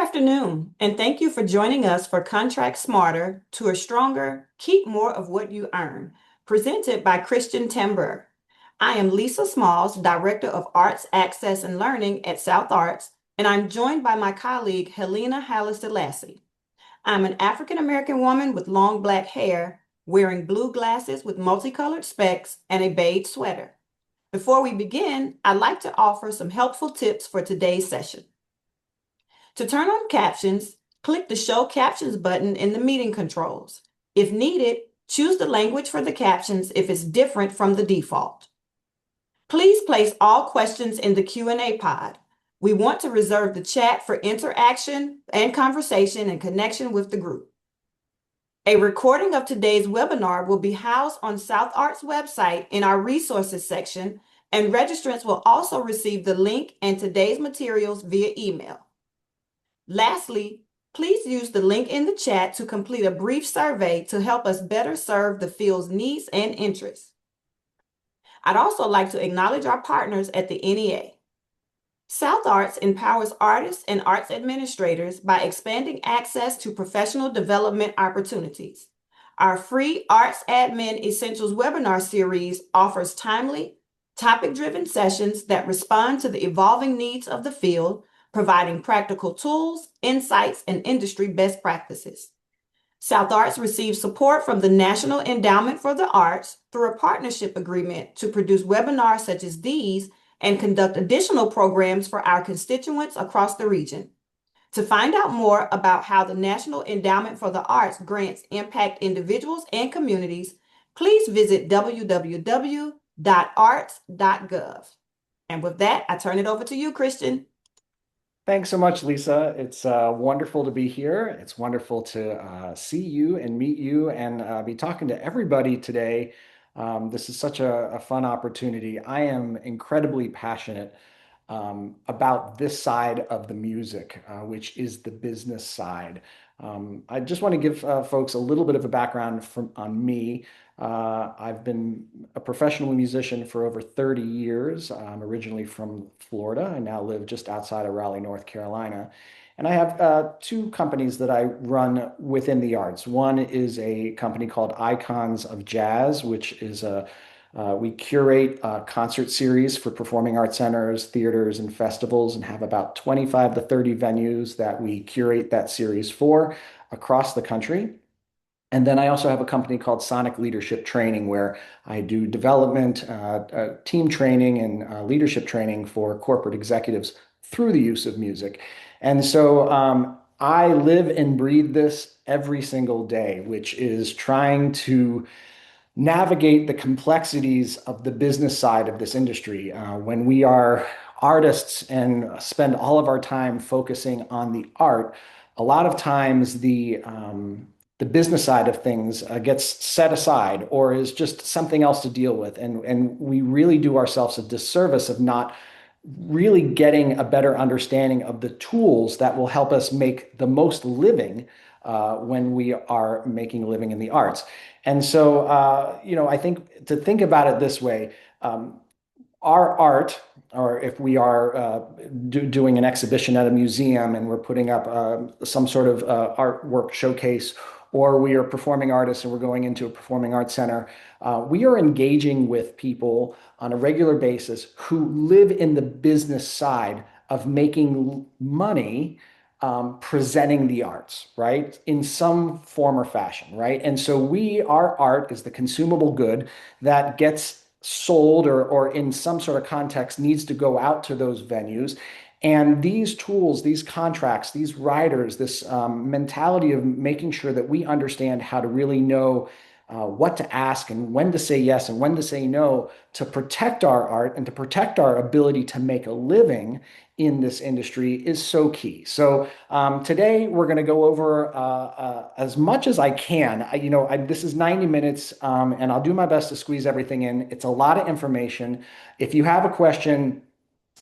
afternoon, and thank you for joining us for Contract Smarter, Tour Stronger, Keep More of What You Earn, presented by Christian Tamburr. I am Lisa Smalls, Director of Arts Access and Learning at South Arts, and I'm joined by my colleague Helena Hallis-Delassie. I'm an African American woman with long black hair, wearing blue glasses with multicolored specs and a beige sweater. Before we begin, I'd like to offer some helpful tips for today's session. To turn on captions, click the Show Captions button in the meeting controls. If needed, choose the language for the captions if it's different from the default. Please place all questions in the Q&A pod. We want to reserve the chat for interaction and conversation in connection with the group. A recording of today's webinar will be housed on South Arts' website in our resources section, and registrants will also receive the link and today's materials via email. Lastly, please use the link in the chat to complete a brief survey to help us better serve the field's needs and interests. I'd also like to acknowledge our partners at the NEA. South Arts empowers artists and arts administrators by expanding access to professional development opportunities. Our free Arts Admin Essentials webinar series offers timely, topic-driven sessions that respond to the evolving needs of the field, providing practical tools, insights, and industry best practices. South Arts receives support from the National Endowment for the Arts through a partnership agreement to produce webinars such as these and conduct additional programs for our constituents across the region. To find out more about how the National Endowment for the Arts grants impact individuals and communities, please visit www.arts.gov. And with that, I turn it over to you, Christian. Thanks so much, Lisa. It's wonderful to be here. It's wonderful to see you and meet you and be talking to everybody today. This is such a fun opportunity. I am incredibly passionate about this side of the music, which is the business side. I just want to give folks a little bit of a background on me. I've been a professional musician for over 30 years. I'm originally from Florida. I now live just outside of Raleigh, North Carolina. And I have two companies that I run within the arts. One is a company called Icons of Jazz, which is we curate a concert series for performing arts centers, theaters, and festivals, and have about 25 to 30 venues that we curate that series for across the country. And then I also have a company called Sonic Leadership Training, where I do development, team training, and leadership training for corporate executives through the use of music. And so I live and breathe this every single day, which is trying to navigate the complexities of the business side of this industry. When we are artists and spend all of our time focusing on the art, a lot of times the business side of things gets set aside or is just something else to deal with. And we really do ourselves a disservice of not really getting a better understanding of the tools that will help us make the most living when we are making a living in the arts. And so, I think to think about it this way, our art, or if we are doing an exhibition at a museum and we're putting up some sort of artwork showcase, or we are performing artists and we're going into a performing arts center, we are engaging with people on a regular basis who live in the business side of making money presenting the arts, right? In some form or fashion, right? And so our art is the consumable good that gets sold or in some sort of context needs to go out to those venues. And these tools, these contracts, these riders, this mentality of making sure that we understand how to really know what to ask and when to say yes and when to say no to protect our art and to protect our ability to make a living in this industry is so key. So today we're going to go over as much as I can. This is 90 minutes and I'll do my best to squeeze everything in. It's a lot of information. If you have a question,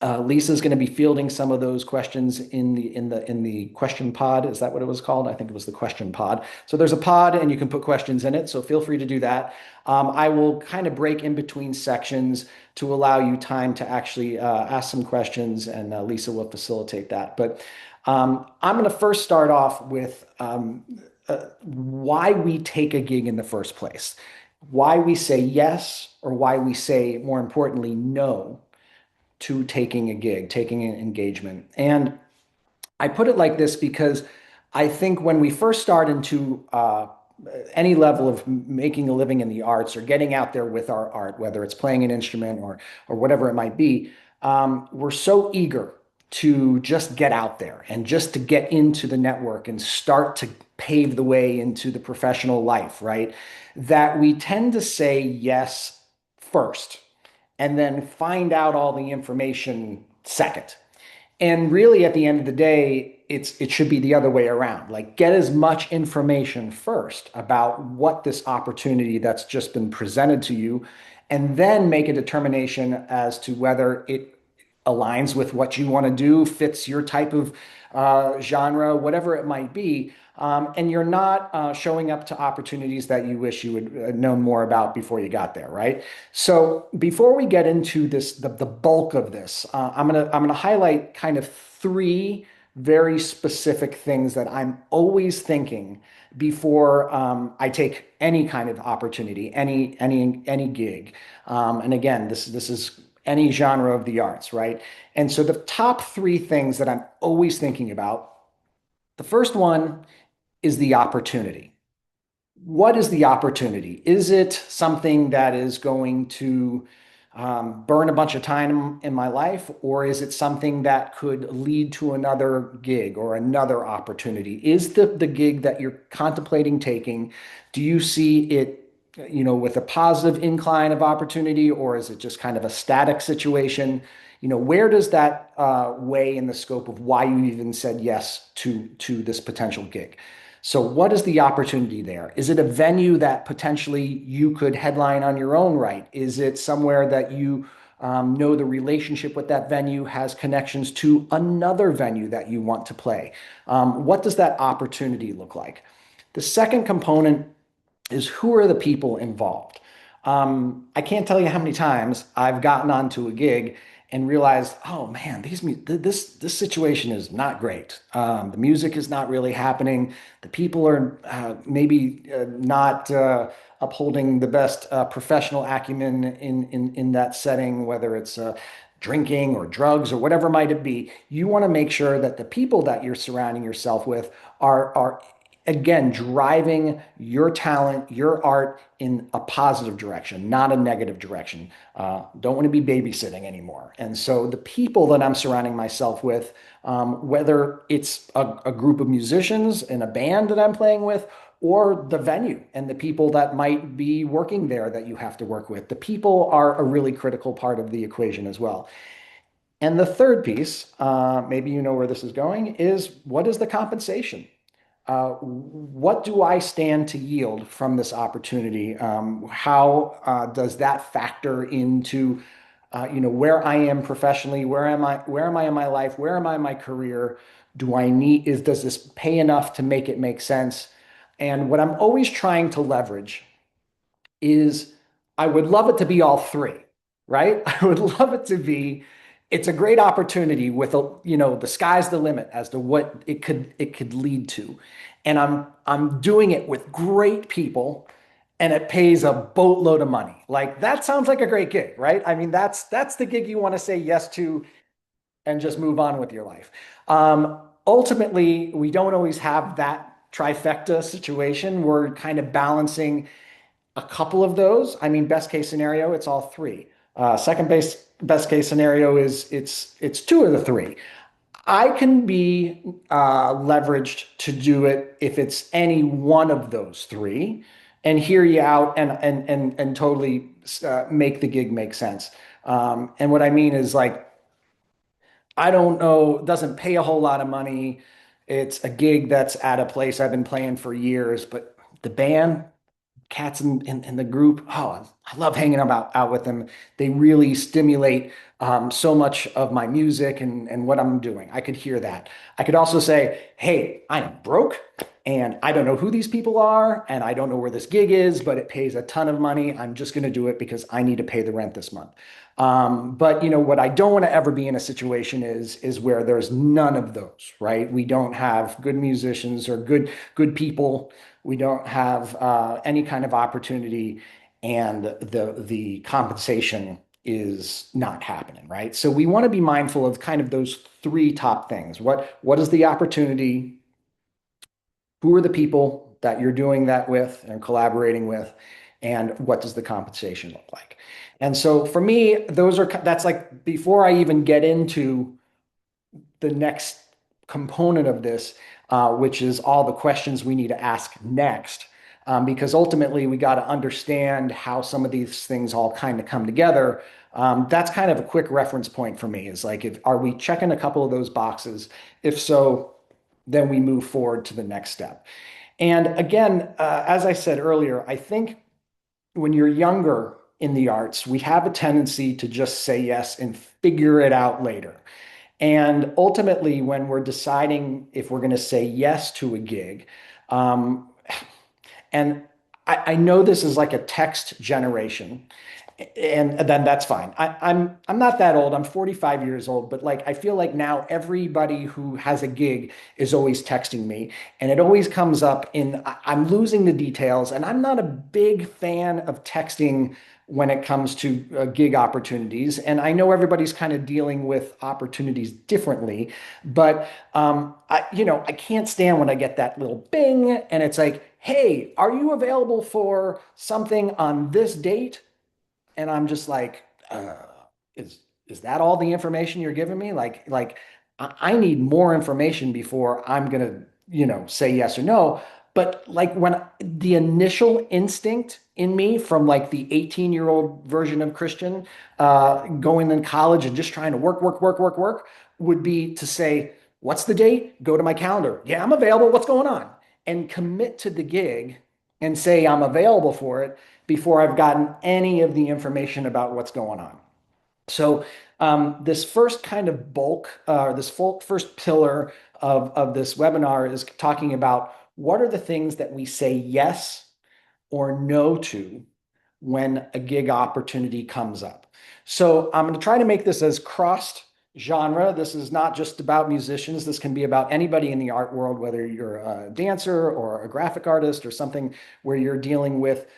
Lisa's going to be fielding some of those questions in the question pod. Is that what it was called? I think it was the question pod. So there's a pod, and you can put questions in it. So feel free to do that. I will kind of break in between sections to allow you time to actually ask some questions, and Lisa will facilitate that. But I'm going to first start off with why we take a gig in the first place, why we say yes, or why we say, more importantly, no to taking a gig, taking an engagement. And I put it like this because I think when we first start into any level of making a living in the arts or getting out there with our art, whether it's playing an instrument or whatever it might be, we're so eager to just get out there and just to get into the network and start to pave the way into the professional life, right? That we tend to say yes first and then find out all the information second. And really, at the end of the day, it should be the other way around. Like, get as much information first about what this opportunity that's just been presented to you, and then make a determination as to whether it aligns with what you want to do, fits your type of genre, whatever it might be. And you're not showing up to opportunities that you wish you would known more about before you got there, right? So before we get into this, the bulk of this, I'm gonna highlight kind of three very specific things that I'm always thinking before I take any kind of opportunity, any gig. And again, this is any genre of the arts, right? And so the top three things that I'm always thinking about, the first one is the opportunity. What is the opportunity? Is it something that is going to burn a bunch of time in my life, or is it something that could lead to another gig or another opportunity? Is the gig that you're contemplating taking, do you see it, with a positive incline of opportunity, or is it just kind of a static situation? Where does that weigh in the scope of why you even said yes to this potential gig? So, what is the opportunity there? Is it a venue that potentially you could headline on your own right? Is it somewhere that you know the relationship with that venue has connections to another venue that you want to play? What does that opportunity look like? The second component is, who are the people involved? I can't tell you how many times I've gotten onto a gig and realized, oh man, this situation is not great. The music is not really happening. The people are maybe not upholding the best professional acumen in that setting, whether it's drinking or drugs or whatever might it be. You want to make sure that the people that you're surrounding yourself with are again driving your talent, your art in a positive direction, not a negative direction. Don't want to be babysitting anymore. And so the people that I'm surrounding myself with, whether it's a group of musicians in a band that I'm playing with, or the venue and the people that might be working there that you have to work with, the people are a really critical part of the equation as well. And the third piece, maybe you know where this is going, is, what is the compensation? What do I stand to yield from this opportunity? How does that factor into, where I am professionally? Where am I? Where am I in my life? Where am I in my career? Does this pay enough to make it make sense? And what I'm always trying to leverage is, I would love it to be all three, right? I would love it to be, it's a great opportunity with the sky's the limit as to what it could lead to. And I'm doing it with great people, and it pays a boatload of money. Like, that sounds like a great gig, right? I mean, that's the gig you want to say yes to and just move on with your life. Ultimately, we don't always have that trifecta situation. We're kind of balancing a couple of those. I mean, best case scenario, it's all three. Second best case scenario is it's two of the three. I can be leveraged to do it if it's any one of those three, and hear you out and totally make the gig make sense. And what I mean is, like, I don't know, doesn't pay a whole lot of money. It's a gig that's at a place I've been playing for years, but the band cats in the group. Oh, I love hanging out with them. They really stimulate so much of my music and what I'm doing. I could hear that. I could also say, hey, I am broke and I don't know who these people are and I don't know where this gig is, but it pays a ton of money. I'm just going to do it because I need to pay the rent this month. But what I don't want to ever be in a situation is where there's none of those, right? We don't have good musicians or good people. We don't have any kind of opportunity, and the compensation is not happening, right? So we want to be mindful of kind of those three top things. What is the opportunity? Who are the people that you're doing that with and collaborating with? And what does the compensation look like? And so for me, that's like before I even get into the next component of this, which is all the questions we need to ask next. Because ultimately, we got to understand how some of these things all kind of come together. That's kind of a quick reference point for me is like, are we checking a couple of those boxes? If so, then we move forward to the next step. And again, as I said earlier, I think when you're younger in the arts, we have a tendency to just say yes and figure it out later. And ultimately, when we're deciding if we're going to say yes to a gig, um, and I know this is like a text generation, and then that's fine. I'm not that old. I'm 45 years old, but like I feel like now everybody who has a gig is always texting me, and it always comes up in I'm losing the details, and I'm not a big fan of texting when it comes to gig opportunities. And I know everybody's kind of dealing with opportunities differently, but I can't stand when I get that little bing, and it's like, hey, are you available for something on this date? And I'm just like, is is that all the information you're giving me? Like I need more information before I'm gonna, say yes or no. But like when the initial instinct in me from like the 18-year-old version of Christian, going in college and just trying to work, would be to say, what's the date? Go to my calendar. Yeah, I'm available. What's going on? And commit to the gig and say I'm available for it before I've gotten any of the information about what's going on. So this first kind of first pillar of this webinar is talking about what are the things that we say yes or no to when a gig opportunity comes up. So I'm going to try to make this as cross genre. This is not just about musicians. This can be about anybody in the art world, whether you're a dancer or a graphic artist or something where you're dealing with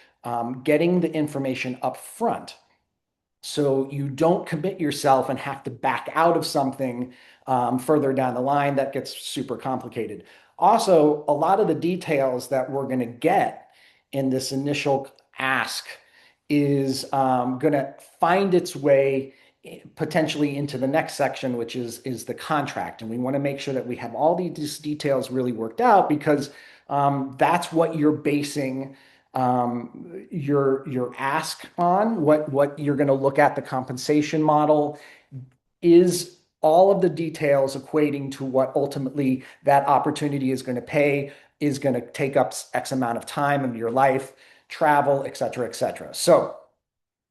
getting the information up front so you don't commit yourself and have to back out of something further down the line that gets super complicated. Also, a lot of the details that we're going to get in this initial ask is going to find its way potentially into the next section, which is the contract. And we want to make sure that we have all these details really worked out because that's what you're basing your ask on, what you're going to look at the compensation model is all of the details equating to what ultimately that opportunity is going to pay, is going to take up X amount of time in your life, travel, et cetera, et cetera. So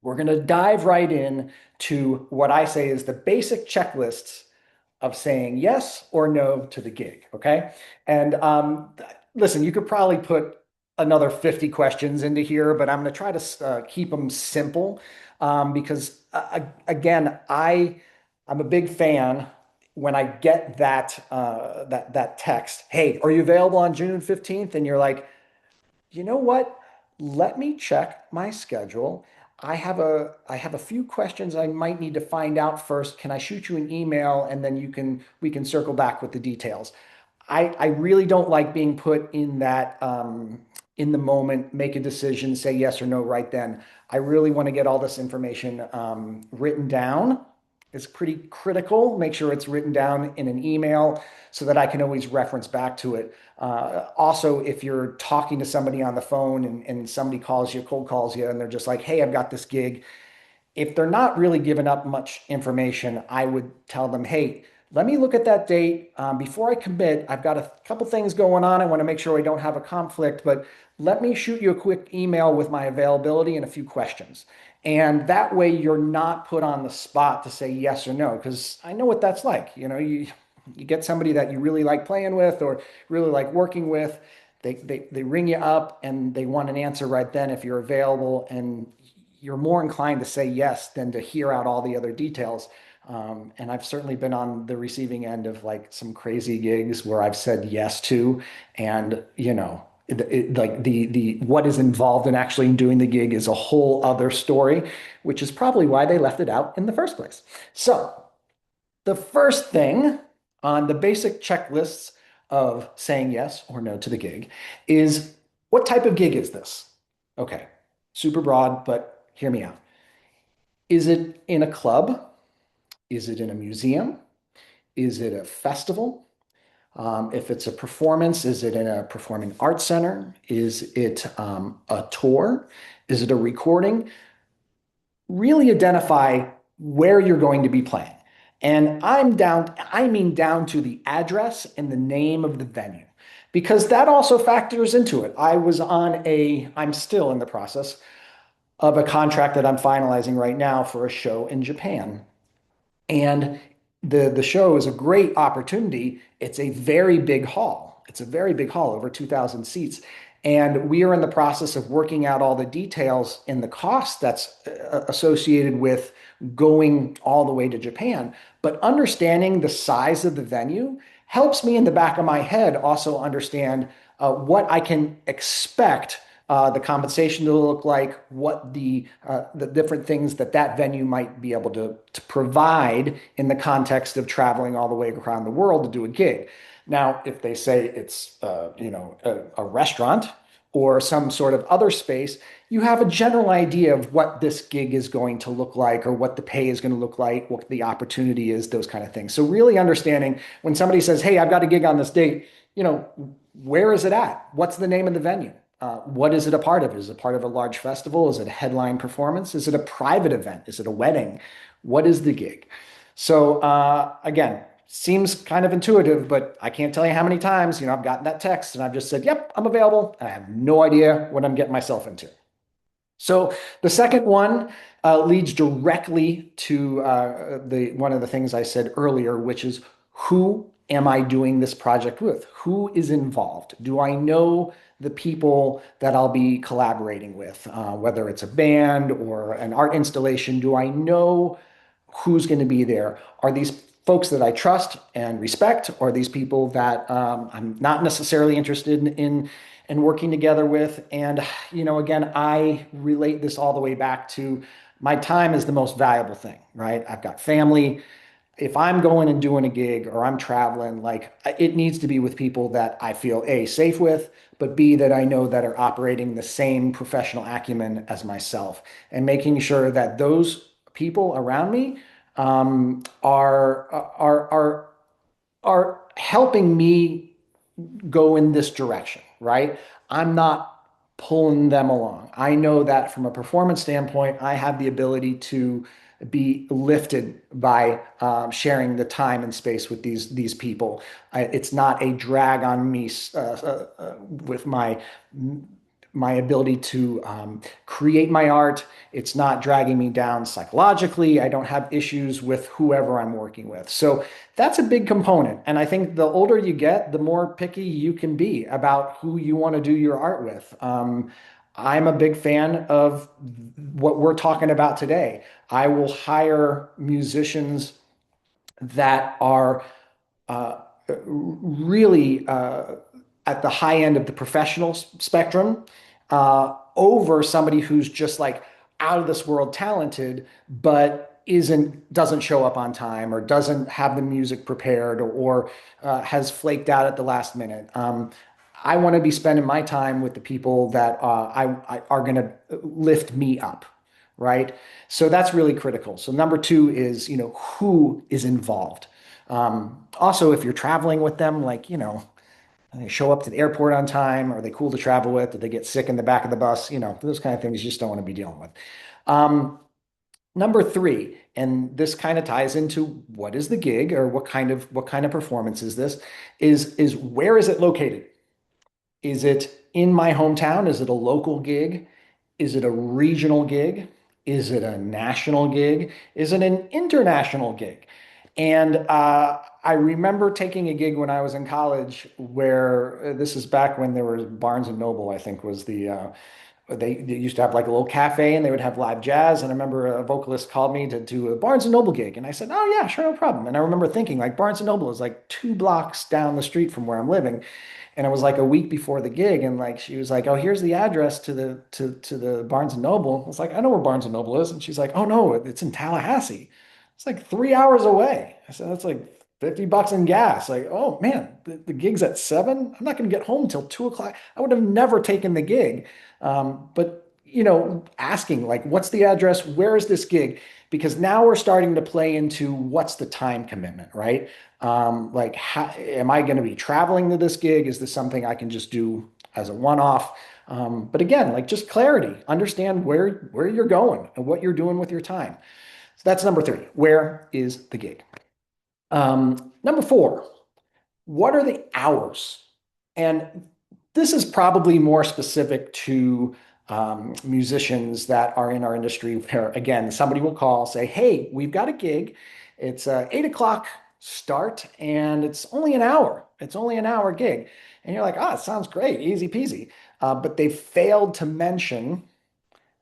we're going to dive right in to what I say is the basic checklists of saying yes or no to the gig. Okay. And listen, you could probably put another 50 questions into here, but I'm going to try to keep them simple because, again, I'm a big fan when I get that text. Hey, are you available on June 15th? And you're like, you know what? Let me check my schedule. I have a few questions I might need to find out first. Can I shoot you an email and then we can circle back with the details? I really don't like being put in that in the moment, make a decision, say yes or no right then. I really want to get all this information written down. It's pretty critical. Make sure it's written down in an email so that I can always reference back to it. Also, if you're talking to somebody on the phone and somebody calls you, cold calls you, and they're just like, hey, I've got this gig. If they're not really giving up much information, I would tell them, hey, let me look at that date. Before I commit, I've got a couple things going on. I want to make sure I don't have a conflict, but let me shoot you a quick email with my availability and a few questions. And that way you're not put on the spot to say yes or no, because I know what that's like. You get somebody that you really like playing with or really like working with. They ring you up and they want an answer right then if you're available, and you're more inclined to say yes than to hear out all the other details. And I've certainly been on the receiving end of like some crazy gigs where I've said yes to, and like the what is involved in actually doing the gig is a whole other story, which is probably why they left it out in the first place. So the first thing on the basic checklists of saying yes or no to the gig is, what type of gig is this? Okay, super broad, but hear me out. Is it in a club? Is it in a museum? Is it a festival? If it's a performance, is it in a performing arts center? Is it a tour? Is it a recording? Really identify where you're going to be playing. And I mean down to the address and the name of the venue, because that also factors into it. I'm still in the process of a contract that I'm finalizing right now for a show in Japan. And the show is a great opportunity. It's a very big hall. It's a very big hall, over 2,000 seats. And we are in the process of working out all the details and the cost that's associated with going all the way to Japan. But understanding the size of the venue helps me in the back of my head also understand what I can expect the compensation to look like, what the different things that venue might be able to provide in the context of traveling all the way around the world to do a gig. Now, if they say it's a restaurant or some sort of other space, you have a general idea of what this gig is going to look like, or what the pay is going to look like, what the opportunity is, those kind of things. So really understanding when somebody says, "Hey, I've got a gig on this date," where is it at? What's the name of the venue? What is it a part of? Is it a part of a large festival? Is it a headline performance? Is it a private event? Is it a wedding? What is the gig? So again, seems kind of intuitive, but I can't tell you how many times, I've gotten that text and I've just said, "Yep, I'm available." And I have no idea what I'm getting myself into. So the second one leads directly to the one of the things I said earlier, which is, who am I doing this project with? Who is involved? Do I know the people that I'll be collaborating with? Whether it's a band or an art installation, do I know who's going to be there? Are these folks that I trust and respect, or are these people that I'm not necessarily interested in working together with? And again, I relate this all the way back to my time is the most valuable thing, right? I've got family. If I'm going and doing a gig or I'm traveling, like, it needs to be with people that I feel A, safe with, but B, that I know that are operating the same professional acumen as myself, and making sure that those people around me are helping me go in this direction, right? I'm not pulling them along. I know that from a performance standpoint, I have the ability to be lifted by sharing the time and space with these people. It's not a drag on me with my ability to create my art. It's not dragging me down psychologically. I don't have issues with whoever I'm working with. So that's a big component. And I think the older you get, the more picky you can be about who you want to do your art with. I'm a big fan of what we're talking about today. I will hire musicians that are uh, really at the high end of the professional spectrum, over somebody who's just like out of this world talented, but doesn't show up on time, or doesn't have the music prepared, or has flaked out at the last minute. I want to be spending my time with the people that I are going to lift me up, right? So that's really critical. So number two is, who is involved. Also, if you're traveling with them, like, they show up to the airport on time, are they cool to travel with? Did they get sick in the back of the bus? Those kind of things you just don't want to be dealing with. Um, Number three, and this kind of ties into what is the gig or what kind of performance is this, is where is it located? Is it in my hometown? Is it a local gig? Is it a regional gig? Is it a national gig? Is it an international gig? And I remember taking a gig when I was in college where this is back when there was Barnes and Noble, I think was they used to have like a little cafe and they would have live jazz. And I remember a vocalist called me to do a Barnes and Noble gig. And I said, oh, yeah, sure, no problem. And I remember thinking, like, Barnes and Noble is like 2 blocks down the street from where I'm living. And it was like a week before the gig. And like, she was like, oh, here's the address to the Barnes and Noble. I was like, I know where Barnes and Noble is. And she's like, oh, no, it's in Tallahassee. It's like 3 hours away. I said, that's like $50 in gas. Like, oh man, the gig's at 7. I'm not going to get home till 2 o'clock. I would have never taken the gig. But asking like, what's the address? Where is this gig? Because now we're starting to play into what's the time commitment, right? Like, how, am I going to be traveling to this gig? Is this something I can just do as a one-off? But again, like just clarity, understand where you're going and what you're doing with your time. So that's number three. Where is the gig? Number four, what are the hours? And this is probably more specific to musicians that are in our industry where, again, somebody will call, say, hey, we've got a gig. It's 8 o'clock start and it's only an hour. It's only an hour gig. And you're like, it sounds great, easy peasy. But they failed to mention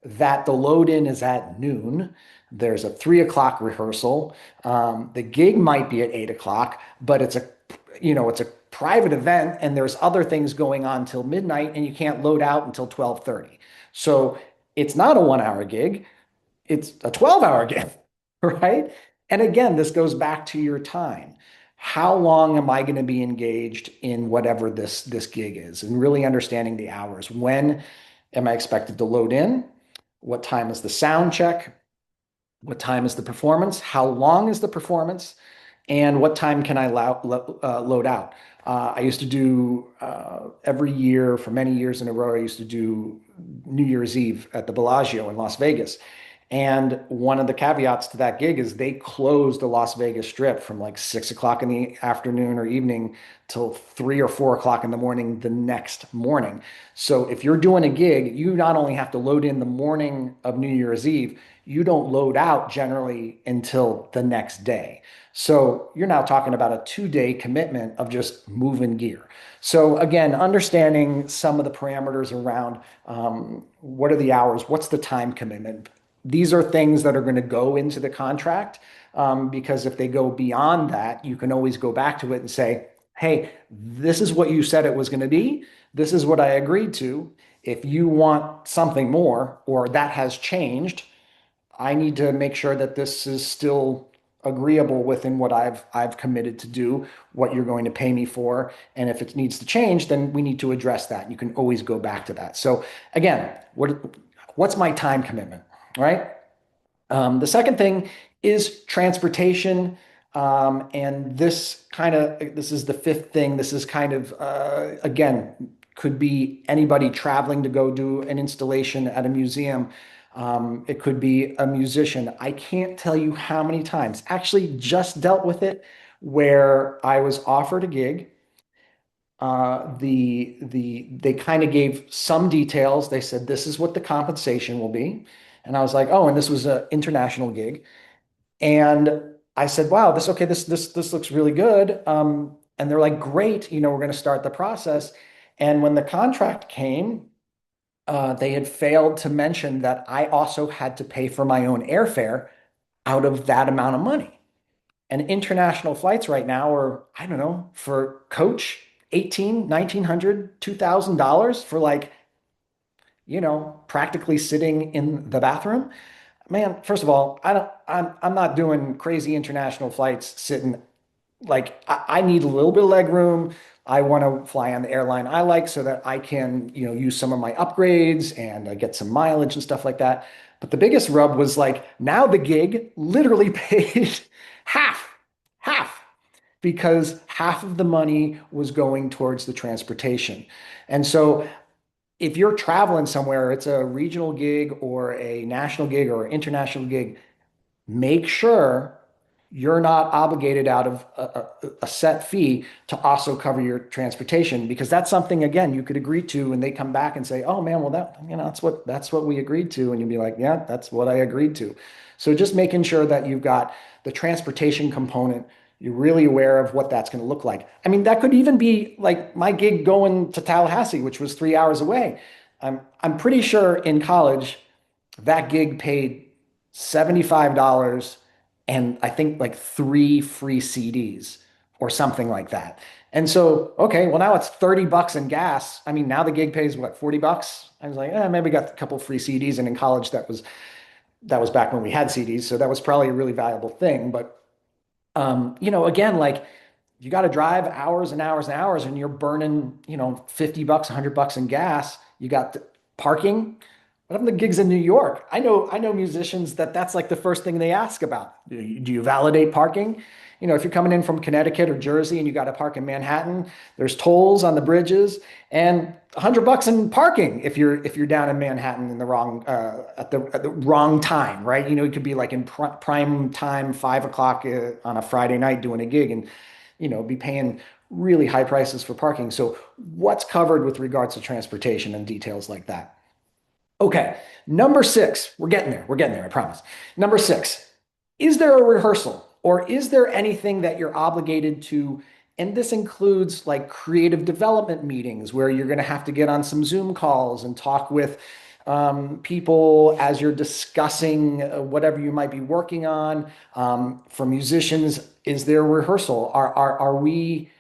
that the load in is at noon. There's a 3 o'clock rehearsal. The gig might be at 8 o'clock, but it's a private event and there's other things going on till midnight and you can't load out until 12:30. So it's not a 1 hour gig, it's a 12-hour gig, right? And again, this goes back to your time. How long am I going to be engaged in whatever this gig is and really understanding the hours? When am I expected to load in? What time is the sound check? What time is the performance? How long is the performance? And what time can I load out? I used to do every year for many years in a row. I used to do New Year's Eve at the Bellagio in Las Vegas. And one of the caveats to that gig is they closed the Las Vegas Strip from like 6 o'clock in the afternoon or evening till 3 or 4 o'clock in the morning the next morning. So if you're doing a gig, you not only have to load in the morning of New Year's Eve, you don't load out generally until the next day. So you're now talking about a 2 day commitment of just moving gear. So again, understanding some of the parameters around what are the hours, what's the time commitment. These are things that are going to go into the contract because if they go beyond that, you can always go back to it and say, hey, this is what you said it was going to be. This is what I agreed to. If you want something more or that has changed, I need to make sure that this is still agreeable within what I've committed to do, what you're going to pay me for. And if it needs to change, then we need to address that. You can always go back to that. So again, what's my time commitment, right? The second thing is transportation. And this is the fifth thing. This is kind of, again, could be anybody traveling to go do an installation at a museum. It could be a musician. I can't tell you how many times, actually just dealt with it where I was offered a gig. They kind of gave some details. They said, this is what the compensation will be. And I was like, oh, and this was an international gig. And I said, wow, this looks really good. And they're like, great, we're going to start the process. And when the contract came, they had failed to mention that I also had to pay for my own airfare out of that amount of money. And international flights right now are, I don't know, for coach, 18, 1900, $2,000 for like, practically sitting in the bathroom. Man, first of all, I'm not doing crazy international flights sitting like I need a little bit of leg room. I want to fly on the airline I like so that I can, use some of my upgrades and get some mileage and stuff like that. But the biggest rub was like now the gig literally paid half, half, because half of the money was going towards the transportation. And so if you're traveling somewhere, it's a regional gig or a national gig or international gig, make sure you're not obligated out of a set fee to also cover your transportation, because that's something, again, you could agree to, and they come back and say, oh man, well, that's what we agreed to. And you'd be like, yeah, that's what I agreed to. So just making sure that you've got the transportation component, you're really aware of what that's going to look like. I mean, that could even be like my gig going to Tallahassee, which was 3 hours away. I'm pretty sure in college that gig paid $75 and I think like 3 free CDs or something like that. And so, okay, well now it's $30 in gas. I mean, now the gig pays what, $40? I was like, maybe got a couple free CDs. And in college, that was back when we had CDs. So that was probably a really valuable thing. But again, like you got to drive hours and hours and hours and you're burning, $50, $100 in gas. You got the parking. What happened to gigs in New York? I know musicians that's like the first thing they ask about. Do you validate parking? If you're coming in from Connecticut or Jersey and you got to park in Manhattan, there's tolls on the bridges and $100 in parking if you're down in Manhattan in the wrong at the wrong time, right? You could be like in prime time, 5 o'clock on a Friday night doing a gig and be paying really high prices for parking. So what's covered with regards to transportation and details like that? Okay, number six, we're getting there. We're getting there, I promise. Number six, is there a rehearsal or is there anything that you're obligated to? And this includes like creative development meetings where you're going to have to get on some Zoom calls and talk with people as you're discussing whatever you might be working on. For musicians, is there a rehearsal? Are we,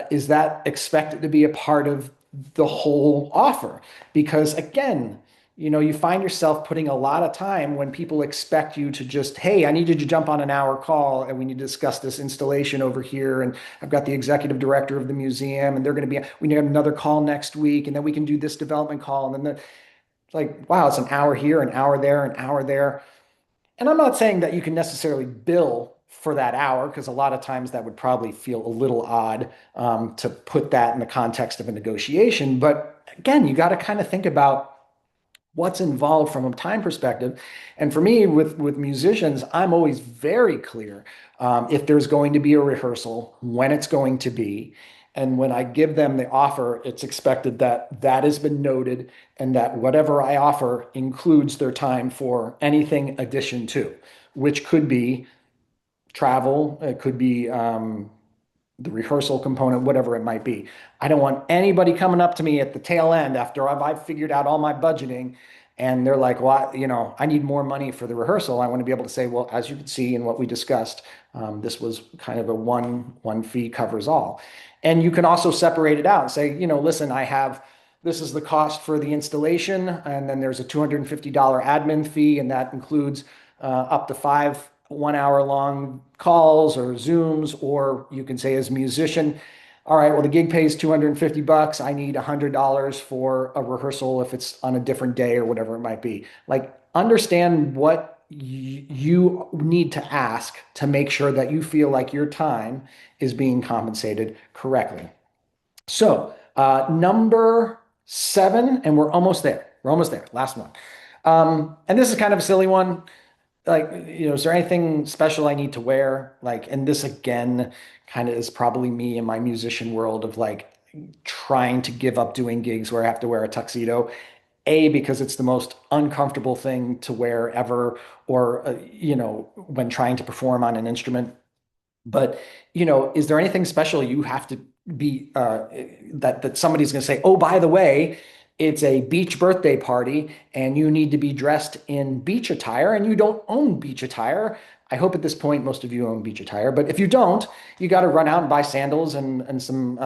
is that expected to be a part of the whole offer? Because again, you find yourself putting a lot of time when people expect you to just, hey, I need you to jump on an hour call and we need to discuss this installation over here. And I've got the executive director of the museum and they're going to be, we need another call next week. And then we can do this development call. And then it's like, wow, it's an hour here, an hour there, an hour there. And I'm not saying that you can necessarily bill for that hour, because a lot of times that would probably feel a little odd to put that in the context of a negotiation. But again, you got to kind of think about what's involved from a time perspective. And for me, with musicians, I'm always very clear if there's going to be a rehearsal, when it's going to be. And when I give them the offer, it's expected that that has been noted and that whatever I offer includes their time for anything addition to, which could be travel, it could be the rehearsal component, whatever it might be. I don't want anybody coming up to me at the tail end after I've figured out all my budgeting and they're like, well, I need more money for the rehearsal. I want to be able to say, well, as you can see in what we discussed, this was kind of a one fee covers all. And you can also separate it out and say, listen, this is the cost for the installation, and then there's a $250 admin fee, and that includes up to 5 1 hour long calls or Zooms, or you can say as a musician, all right, well, the gig pays $250. I need $100 for a rehearsal if it's on a different day or whatever it might be. Like, understand what you need to ask to make sure that you feel like your time is being compensated correctly. So, number seven, and we're almost there. We're almost there. Last one. And this is kind of a silly one. Like, is there anything special I need to wear? Like, and this again kind of is probably me in my musician world of like trying to give up doing gigs where I have to wear a tuxedo. A, because it's the most uncomfortable thing to wear ever, or, when trying to perform on an instrument. But, is there anything special you have to be, that somebody's going to say, oh, by the way, it's a beach birthday party and you need to be dressed in beach attire and you don't own beach attire. I hope at this point most of you own beach attire, but if you don't, you got to run out and buy sandals and some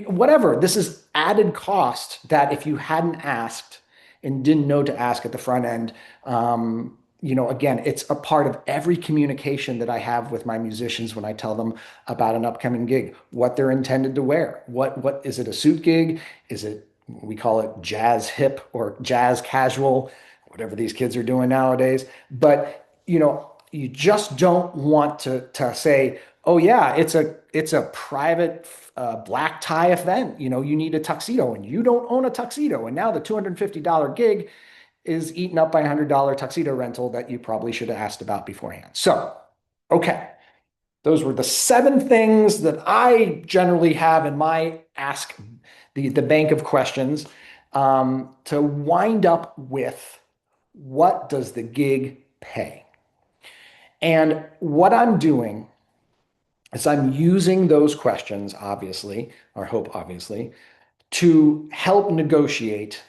whatever. This is added cost that if you hadn't asked and didn't know to ask at the front end, again, it's a part of every communication that I have with my musicians when I tell them about an upcoming gig, what they're intended to wear. What is it, a suit gig? Is it, we call it jazz hip or jazz casual, whatever these kids are doing nowadays. But, you just don't want to say, oh yeah, it's a private black tie event. You need a tuxedo and you don't own a tuxedo. And now the $250 gig is eaten up by $100 tuxedo rental that you probably should have asked about beforehand. So, okay. Those were the 7 things that I generally have in my ask the bank of questions to wind up with what does the gig pay? And what I'm doing is I'm using those questions, obviously, or hope obviously, to help negotiate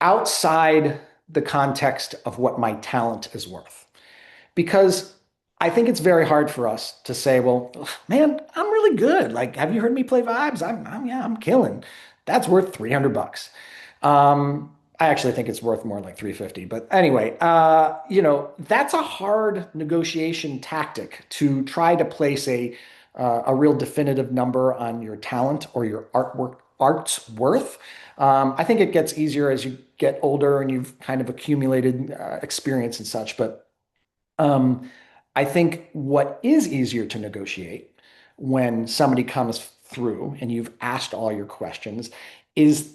outside the context of what my talent is worth. Because I think it's very hard for us to say, well, man, I'm really good. Like, have you heard me play vibes? Yeah, I'm killing. That's worth $300. I actually think it's worth more like 350. But anyway, that's a hard negotiation tactic to try to place a real definitive number on your talent or your art's worth. I think it gets easier as you get older and you've kind of accumulated experience and such. But um, I think what is easier to negotiate when somebody comes through and you've asked all your questions is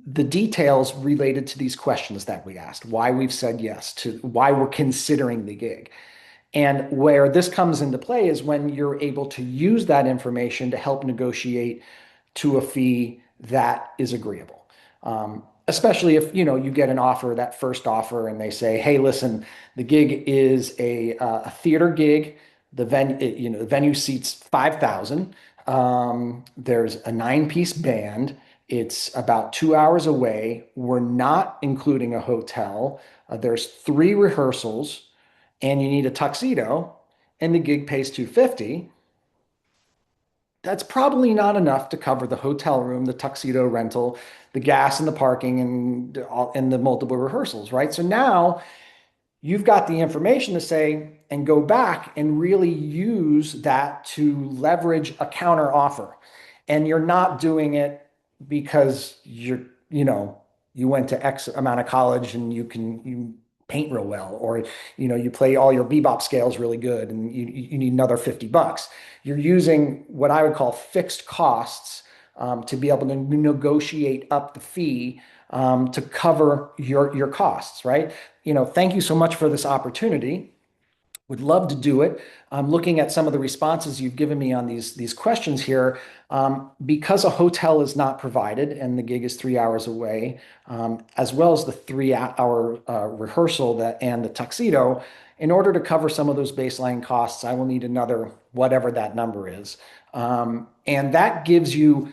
the details related to these questions that we asked, why we've said yes, to why we're considering the gig. And where this comes into play is when you're able to use that information to help negotiate to a fee that is agreeable. Especially if you get an offer, that first offer, and they say, "Hey, listen, the gig is a theater gig. The venue seats 5,000. There's a 9-piece band. It's about 2 hours away. We're not including a hotel. There's 3 rehearsals, and you need a tuxedo, and the gig pays 250. That's probably not enough to cover the hotel room, the tuxedo rental, the gas and the parking and the multiple rehearsals, right? So now you've got the information to say and go back and really use that to leverage a counter offer. And you're not doing it because you went to X amount of college and you paint real well, or you play all your bebop scales really good and you need another $50. You're using what I would call fixed costs to be able to negotiate up the fee to cover your costs, right? Thank you so much for this opportunity. Would love to do it. I'm looking at some of the responses you've given me on these questions here. Because a hotel is not provided and the gig is 3 hours away, as well as the 3 hour rehearsal and the tuxedo, in order to cover some of those baseline costs, I will need another whatever that number is. And that gives you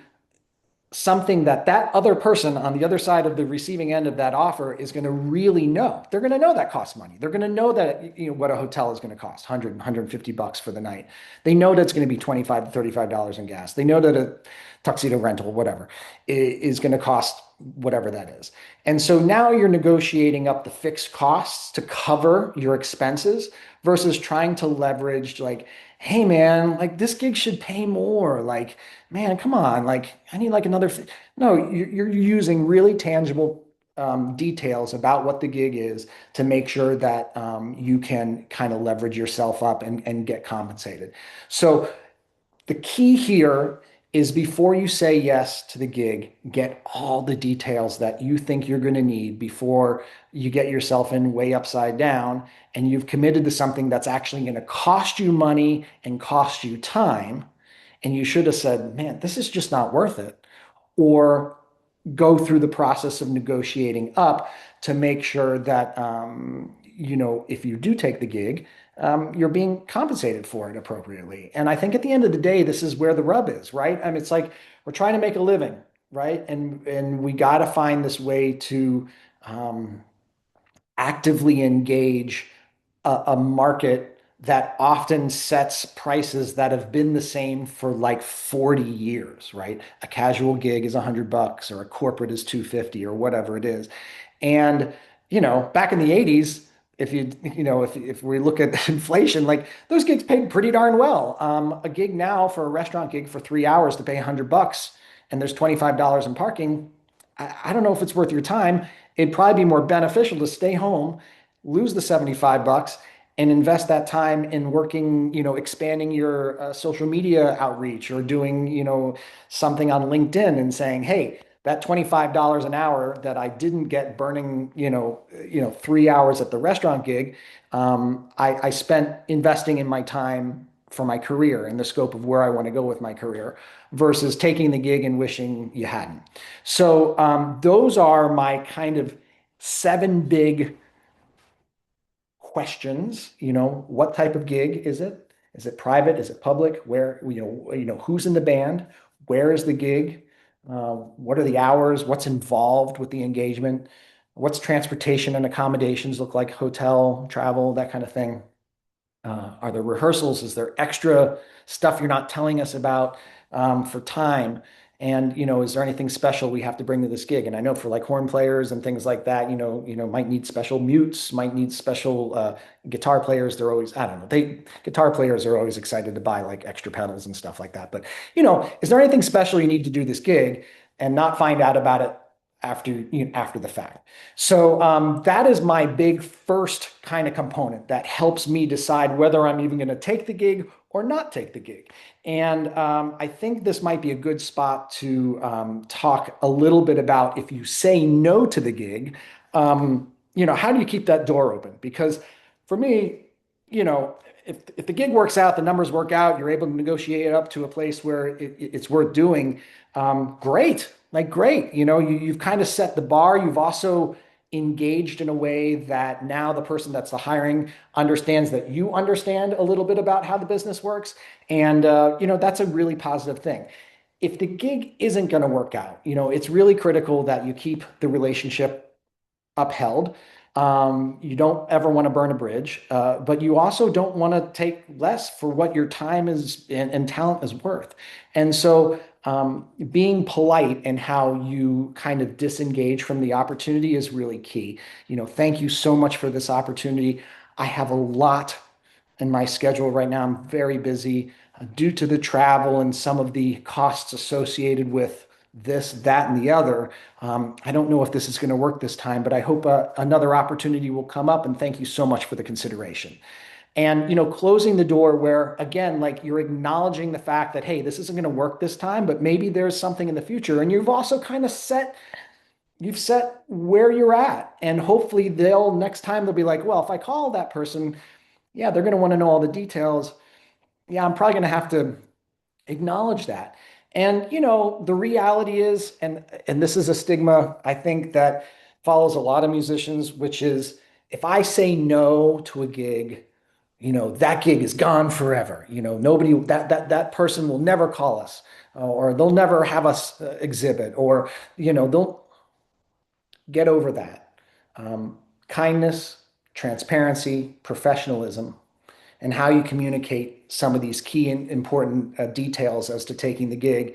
something that other person on the other side of the receiving end of that offer is going to really know. They're going to know that costs money. They're going to know that what a hotel is going to cost, 100, $150 for the night. They know that it's going to be $25 to $35 in gas. They know that a tuxedo rental, whatever, is going to cost whatever that is. And so now you're negotiating up the fixed costs to cover your expenses versus trying to leverage like, hey man, like this gig should pay more. Like, man, come on. Like, I need like another. No, you're using really tangible details about what the gig is to make sure that you can kind of leverage yourself up and get compensated. So the key here is before you say yes to the gig, get all the details that you think you're going to need before you get yourself in way upside down and you've committed to something that's actually going to cost you money and cost you time. And you should have said, man, this is just not worth it. Or go through the process of negotiating up to make sure that, if you do take the gig, you're being compensated for it appropriately. And I think at the end of the day, this is where the rub is, right? I mean, it's like we're trying to make a living, right? And we got to find this way to um, actively engage a market that often sets prices that have been the same for like 40 years, right? A casual gig is $100 or a corporate is 250 or whatever it is. And, back in the 80s, if we look at inflation, like those gigs paid pretty darn well. A gig now for a restaurant gig for 3 hours to pay $100 and there's $25 in parking. I don't know if it's worth your time. It'd probably be more beneficial to stay home, lose the $75 and invest that time in working, expanding your social media outreach or doing, something on LinkedIn and saying, hey, that $25 an hour that I didn't get burning, 3 hours at the restaurant gig, I spent investing in my time for my career and the scope of where I want to go with my career versus taking the gig and wishing you hadn't. So those are my kind of seven big questions. What type of gig is it? Is it private? Is it public? Where, who's in the band? Where is the gig? What are the hours? What's involved with the engagement? What's transportation and accommodations look like? Hotel, travel, that kind of thing. Are there rehearsals? Is there extra stuff you're not telling us about for time? And is there anything special we have to bring to this gig? And I know for like horn players and things like that, might need special mutes, might need special guitar players. They're always, I don't know, guitar players are always excited to buy like extra pedals and stuff like that. But is there anything special you need to do this gig and not find out about it after the fact? So that is my big first kind of component that helps me decide whether I'm even going to take the gig or not take the gig. And I think this might be a good spot to talk a little bit about if you say no to the gig, how do you keep that door open? Because for me, you know, if the gig works out, the numbers work out, you're able to negotiate it up to a place where it's worth doing, great. Like, great. You've kind of set the bar. You've also engaged in a way that now the person that's the hiring understands that you understand a little bit about how the business works. And, that's a really positive thing. If the gig isn't going to work out, it's really critical that you keep the relationship upheld. You don't ever want to burn a bridge, but you also don't want to take less for what your time is and talent is worth. And so, being polite and how you kind of disengage from the opportunity is really key. Thank you so much for this opportunity. I have a lot in my schedule right now. I'm very busy due to the travel and some of the costs associated with this, that, and the other. I don't know if this is going to work this time, but I hope another opportunity will come up. And thank you so much for the consideration. And closing the door where, again, like, you're acknowledging the fact that, hey, this isn't going to work this time, but maybe there's something in the future. And you've also kind of you've set where you're at. And hopefully next time they'll be like, well, if I call that person, yeah, they're going to want to know all the details. Yeah, I'm probably going to have to acknowledge that. And the reality is, and this is a stigma I think that follows a lot of musicians, which is, if I say no to a gig, that gig is gone forever. Nobody, that person will never call us, or they'll never have us exhibit, or they'll get over that. Kindness, transparency, professionalism, and how you communicate some of these key and important details as to taking the gig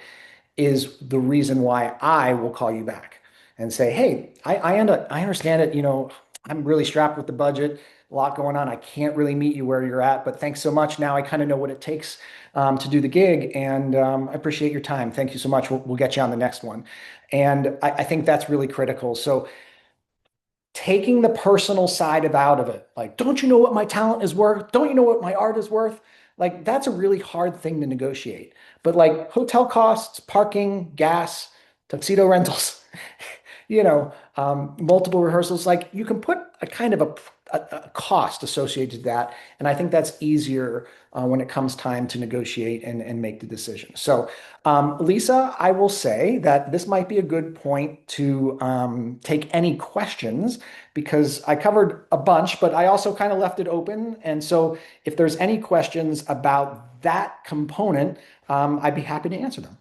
is the reason why I will call you back and say, hey, I understand it. I'm really strapped with the budget, a lot going on. I can't really meet you where you're at, but thanks so much. Now I kind of know what it takes to do the gig, and I appreciate your time. Thank you so much. We'll get you on the next one. And I think that's really critical. So taking the personal side out of it, like, don't you know what my talent is worth? Don't you know what my art is worth? Like, that's a really hard thing to negotiate. But like hotel costs, parking, gas, tuxedo rentals, multiple rehearsals, like, you can put a kind of a cost associated to that. And I think that's easier when it comes time to negotiate and make the decision. So, Lisa, I will say that this might be a good point to take any questions, because I covered a bunch, but I also kind of left it open. And so if there's any questions about that component, I'd be happy to answer them.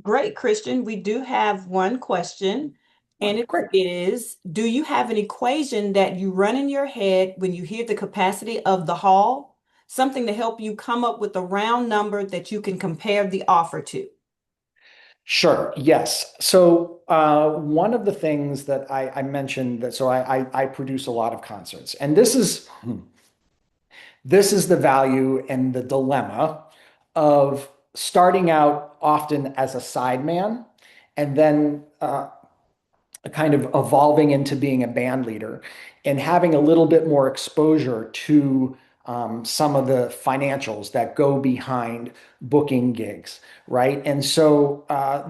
Great, Christian. We do have one question, and Oh, it great. is, do you have an equation that you run in your head when you hear the capacity of the hall? Something to help you come up with a round number that you can compare the offer to. Sure. Yes. So one of the things that I mentioned that so I produce a lot of concerts, and this is the value and the dilemma of starting out often as a sideman and then kind of evolving into being a band leader and having a little bit more exposure to some of the financials that go behind booking gigs, right? And so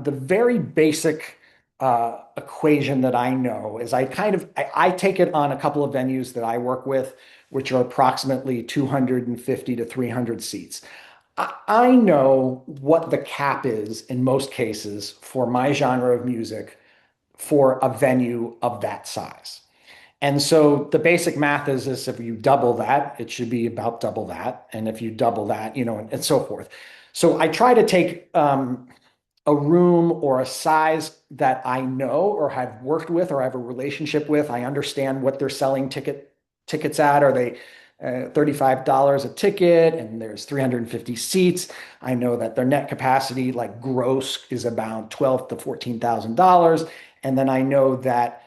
the very basic equation that I know is I take it on a couple of venues that I work with, which are approximately 250 to 300 seats. I know what the cap is in most cases for my genre of music for a venue of that size. And so the basic math is if you double that, it should be about double that. And if you double that, and so forth. So I try to take a room or a size that I know or have worked with or have a relationship with. I understand what they're selling tickets at. Are they $35 a ticket and there's 350 seats? I know that their net capacity, like gross, is about 12 to $14,000. And then I know that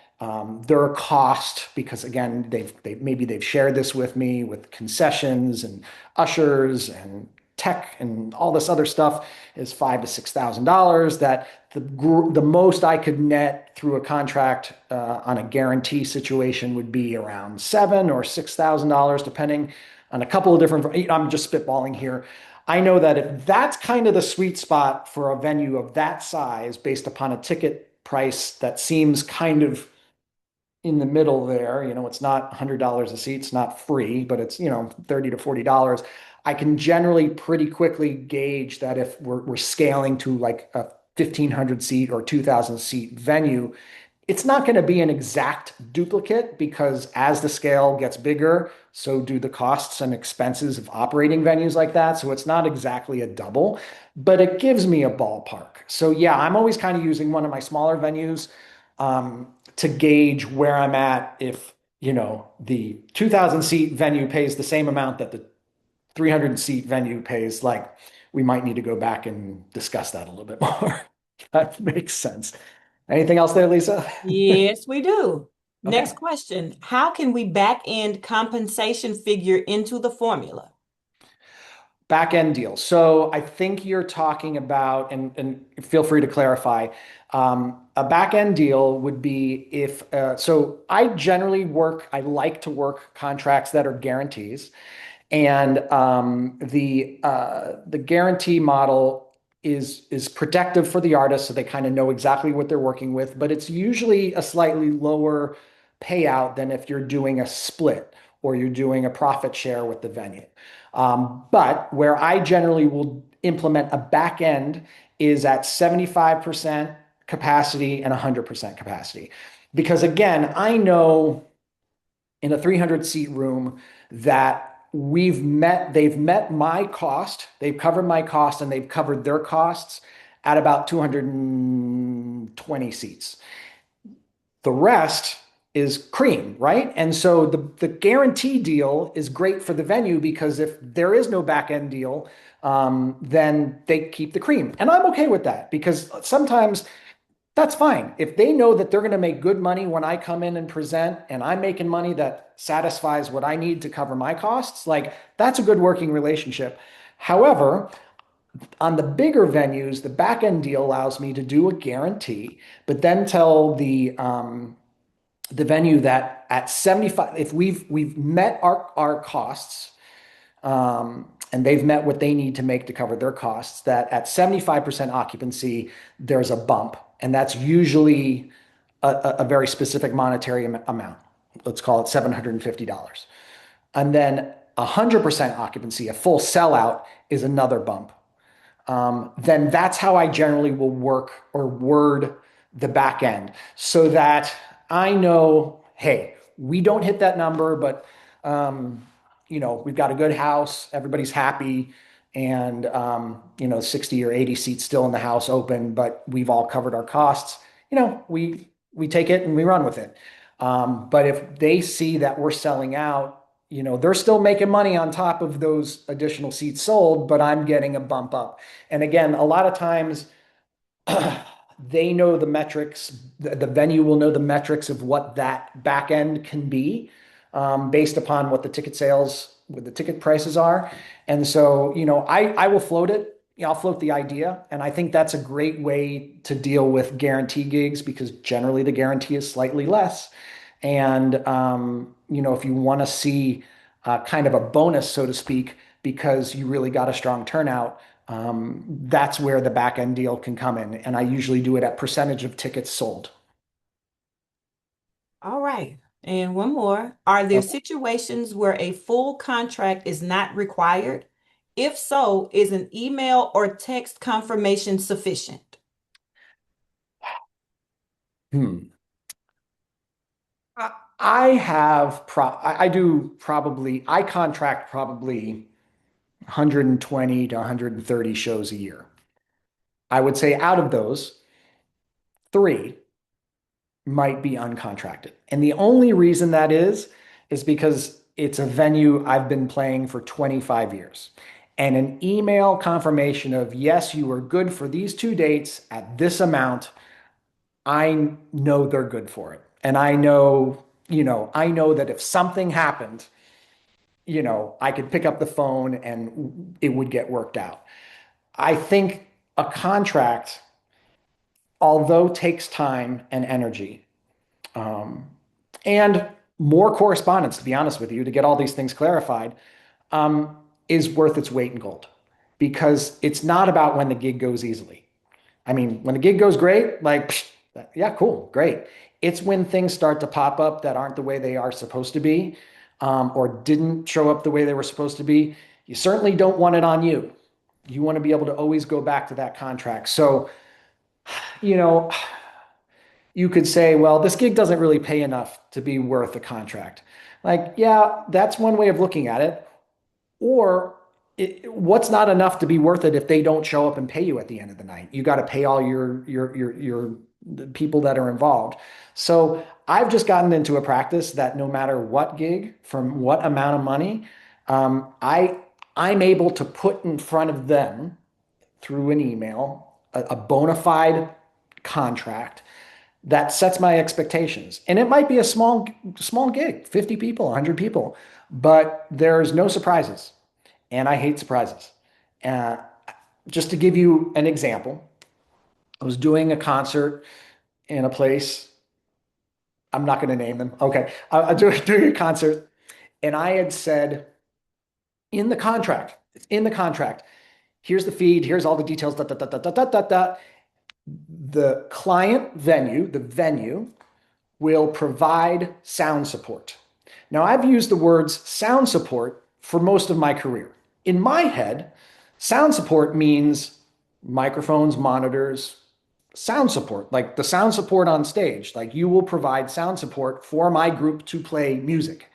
their cost, because again, they've shared this with me with concessions and ushers and tech and all this other stuff is $5,000 to $6,000. That the most I could net through a contract on a guarantee situation would be around $7,000 or $6,000, depending on a couple of different. I'm just spitballing here. I know that if that's kind of the sweet spot for a venue of that size, based upon a ticket price that seems kind of in the middle there. It's not $100 a seat, it's not free, but it's, $30 to $40. I can generally pretty quickly gauge that if we're scaling to like a 1,500 seat or 2,000 seat venue, it's not going to be an exact duplicate because as the scale gets bigger, so do the costs and expenses of operating venues like that. So it's not exactly a double, but it gives me a ballpark. So yeah, I'm always kind of using one of my smaller venues to gauge where I'm at. If, the 2,000 seat venue pays the same amount that the 300 seat venue pays, like we might need to go back and discuss that a little bit more. That makes sense. Anything else there, Lisa? Yes, we do. Next Okay. question. How can we back end compensation figure into the formula? Back end deal. So I think you're talking about, and feel free to clarify, a back end deal would be if, so I like to work contracts that are guarantees. And the guarantee model is protective for the artist, so they kind of know exactly what they're working with. But it's usually a slightly lower payout than if you're doing a split or you're doing a profit share with the venue. But where I generally will implement a back end is at 75% capacity and 100% capacity. Because again, I know in a 300 seat room that they've met my cost, they've covered my cost, and they've covered their costs at about 220 seats. The rest is cream, right? And so the guarantee deal is great for the venue because if there is no back end deal, then they keep the cream. And I'm okay with that because sometimes that's fine. If they know that they're going to make good money when I come in and present and I'm making money that satisfies what I need to cover my costs, like that's a good working relationship. However, on the bigger venues, the back end deal allows me to do a guarantee, but then tell the venue that at 75, if we've met our costs, and they've met what they need to make to cover their costs, that at 75% occupancy, there's a bump. And that's usually a very specific monetary amount. Let's call it $750. And then 100% occupancy, a full sellout, is another bump. Then that's how I generally will work or word the back end so that I know, hey, we don't hit that number, but we've got a good house, everybody's happy, and 60 or 80 seats still in the house open, but we've all covered our costs. We take it and we run with it. But if they see that we're selling out, they're still making money on top of those additional seats sold, but I'm getting a bump up. And again, a lot of times they know the metrics, the venue will know the metrics of what that back end can be based upon what the ticket sales, what the ticket prices are. And so, I will float it. I'll float the idea. And I think that's a great way to deal with guarantee gigs because generally the guarantee is slightly less. And, if you want to see kind of a bonus, so to speak, because you really got a strong turnout, That's where the back end deal can come in. And I usually do it at percentage of tickets sold. All right. And one more. Are there situations where a full contract is not required? If so, is an email or text confirmation sufficient? Hmm. I I have I do probably I contract probably 120 to 130 shows a year. I would say out of those, three might be uncontracted. And the only reason that is because it's a venue I've been playing for 25 years. And an email confirmation of, yes, you are good for these two dates at this amount, I know they're good for it. And I know that if something happened, I could pick up the phone and it would get worked out. I think a contract, although takes time and energy, um, and more correspondence, to be honest with you, to get all these things clarified, um, is worth its weight in gold because it's not about when the gig goes easily. I mean, when the gig goes great, like, psh, yeah, cool, great. It's when things start to pop up that aren't the way they are supposed to be, or didn't show up the way they were supposed to be. You certainly don't want it on you. You want to be able to always go back to that contract. So, you know, you could say, well, this gig doesn't really pay enough to be worth a contract. Like, yeah, that's one way of looking at it. Or what's not enough to be worth it if they don't show up and pay you at the end of the night? You got to pay all your people that are involved. So I've just gotten into a practice that no matter what gig, from what amount of money, I'm able to put in front of them through an email a bona fide contract that sets my expectations. And it might be a small gig, 50 people, 100 people, but there's no surprises. And I hate surprises. Uh, just to give you an example, I was doing a concert in a place. I'm not going to name them. Okay. I doing a concert, and I had said in the contract, it's in the contract, here's the feed, here's all the details, da, da, da, da, da, da, da, da. The client venue, the venue will provide sound support. Now, I've used the words sound support for most of my career. In my head, sound support means microphones, monitors, sound support, like the sound support on stage. Like you will provide sound support for my group to play music.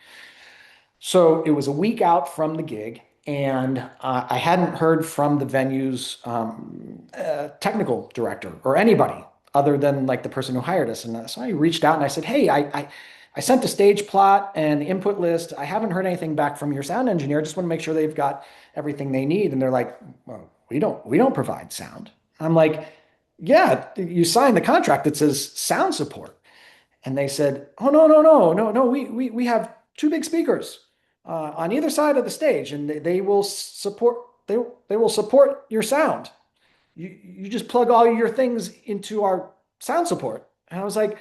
So it was a week out from the gig, and I hadn't heard from the venue's technical director or anybody other than like the person who hired us. And so I reached out and I said, "Hey, I sent a stage plot and the input list. I haven't heard anything back from your sound engineer. Just want to make sure they've got everything they need." And they're like, "Well, we don't provide sound." I'm like, "Yeah, you signed the contract that says sound support." And they said, "Oh, no, no, no, no, no. We have two big speakers on either side of the stage, and they will support they will support your sound. You just plug all your things into our sound support." And I was like,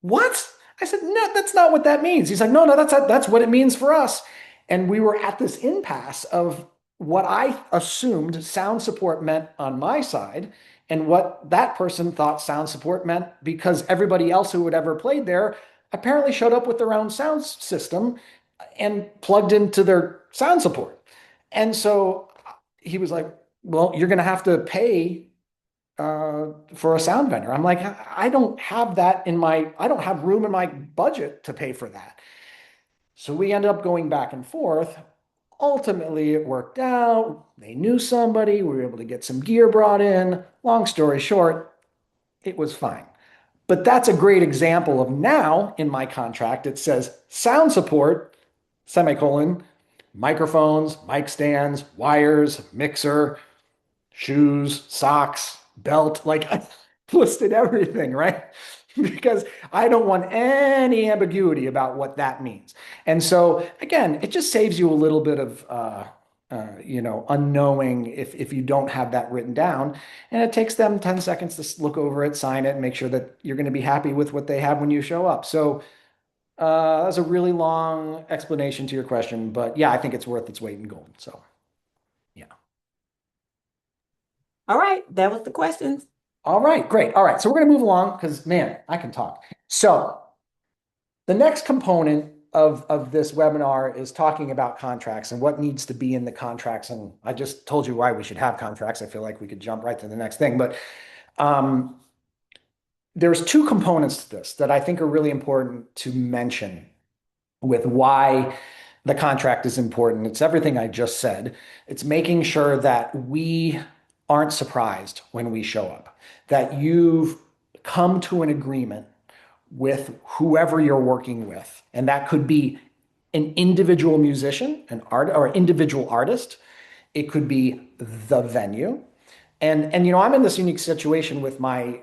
"What?" I said, "No, that's not what that means." He's like, "No, no, that's what it means for us." And we were at this impasse of what I assumed sound support meant on my side and what that person thought sound support meant because everybody else who had ever played there apparently showed up with their own sound system and plugged into their sound support. And so he was like, "Well, you're going to have to pay for a sound vendor." I'm like, I don't have that in I don't have room in my budget to pay for that. So we ended up going back and forth. Ultimately, it worked out. They knew somebody. We were able to get some gear brought in. Long story short, it was fine. But that's a great example of now in my contract, it says sound support, semicolon, microphones, mic stands, wires, mixer, shoes, socks, belt, like I listed everything, right? Because I don't want any ambiguity about what that means. And so again, it just saves you a little bit of unknowing if you don't have that written down. And it takes them 10 seconds to look over it, sign it, and make sure that you're going to be happy with what they have when you show up. So that's a really long explanation to your question, but yeah, I think it's worth its weight in gold. So yeah. All right, that was the questions. All right, great. All right, so we're going to move along because, man, I can talk. So the next component of this webinar is talking about contracts and what needs to be in the contracts. And I just told you why we should have contracts. I feel like we could jump right to the next thing. But um, there's two components to this that I think are really important to mention with why the contract is important. It's everything I just said. It's making sure that we aren't surprised when we show up, that you've come to an agreement with whoever you're working with. And that could be an individual musician, an art or individual artist. It could be the venue. And I'm in this unique situation with my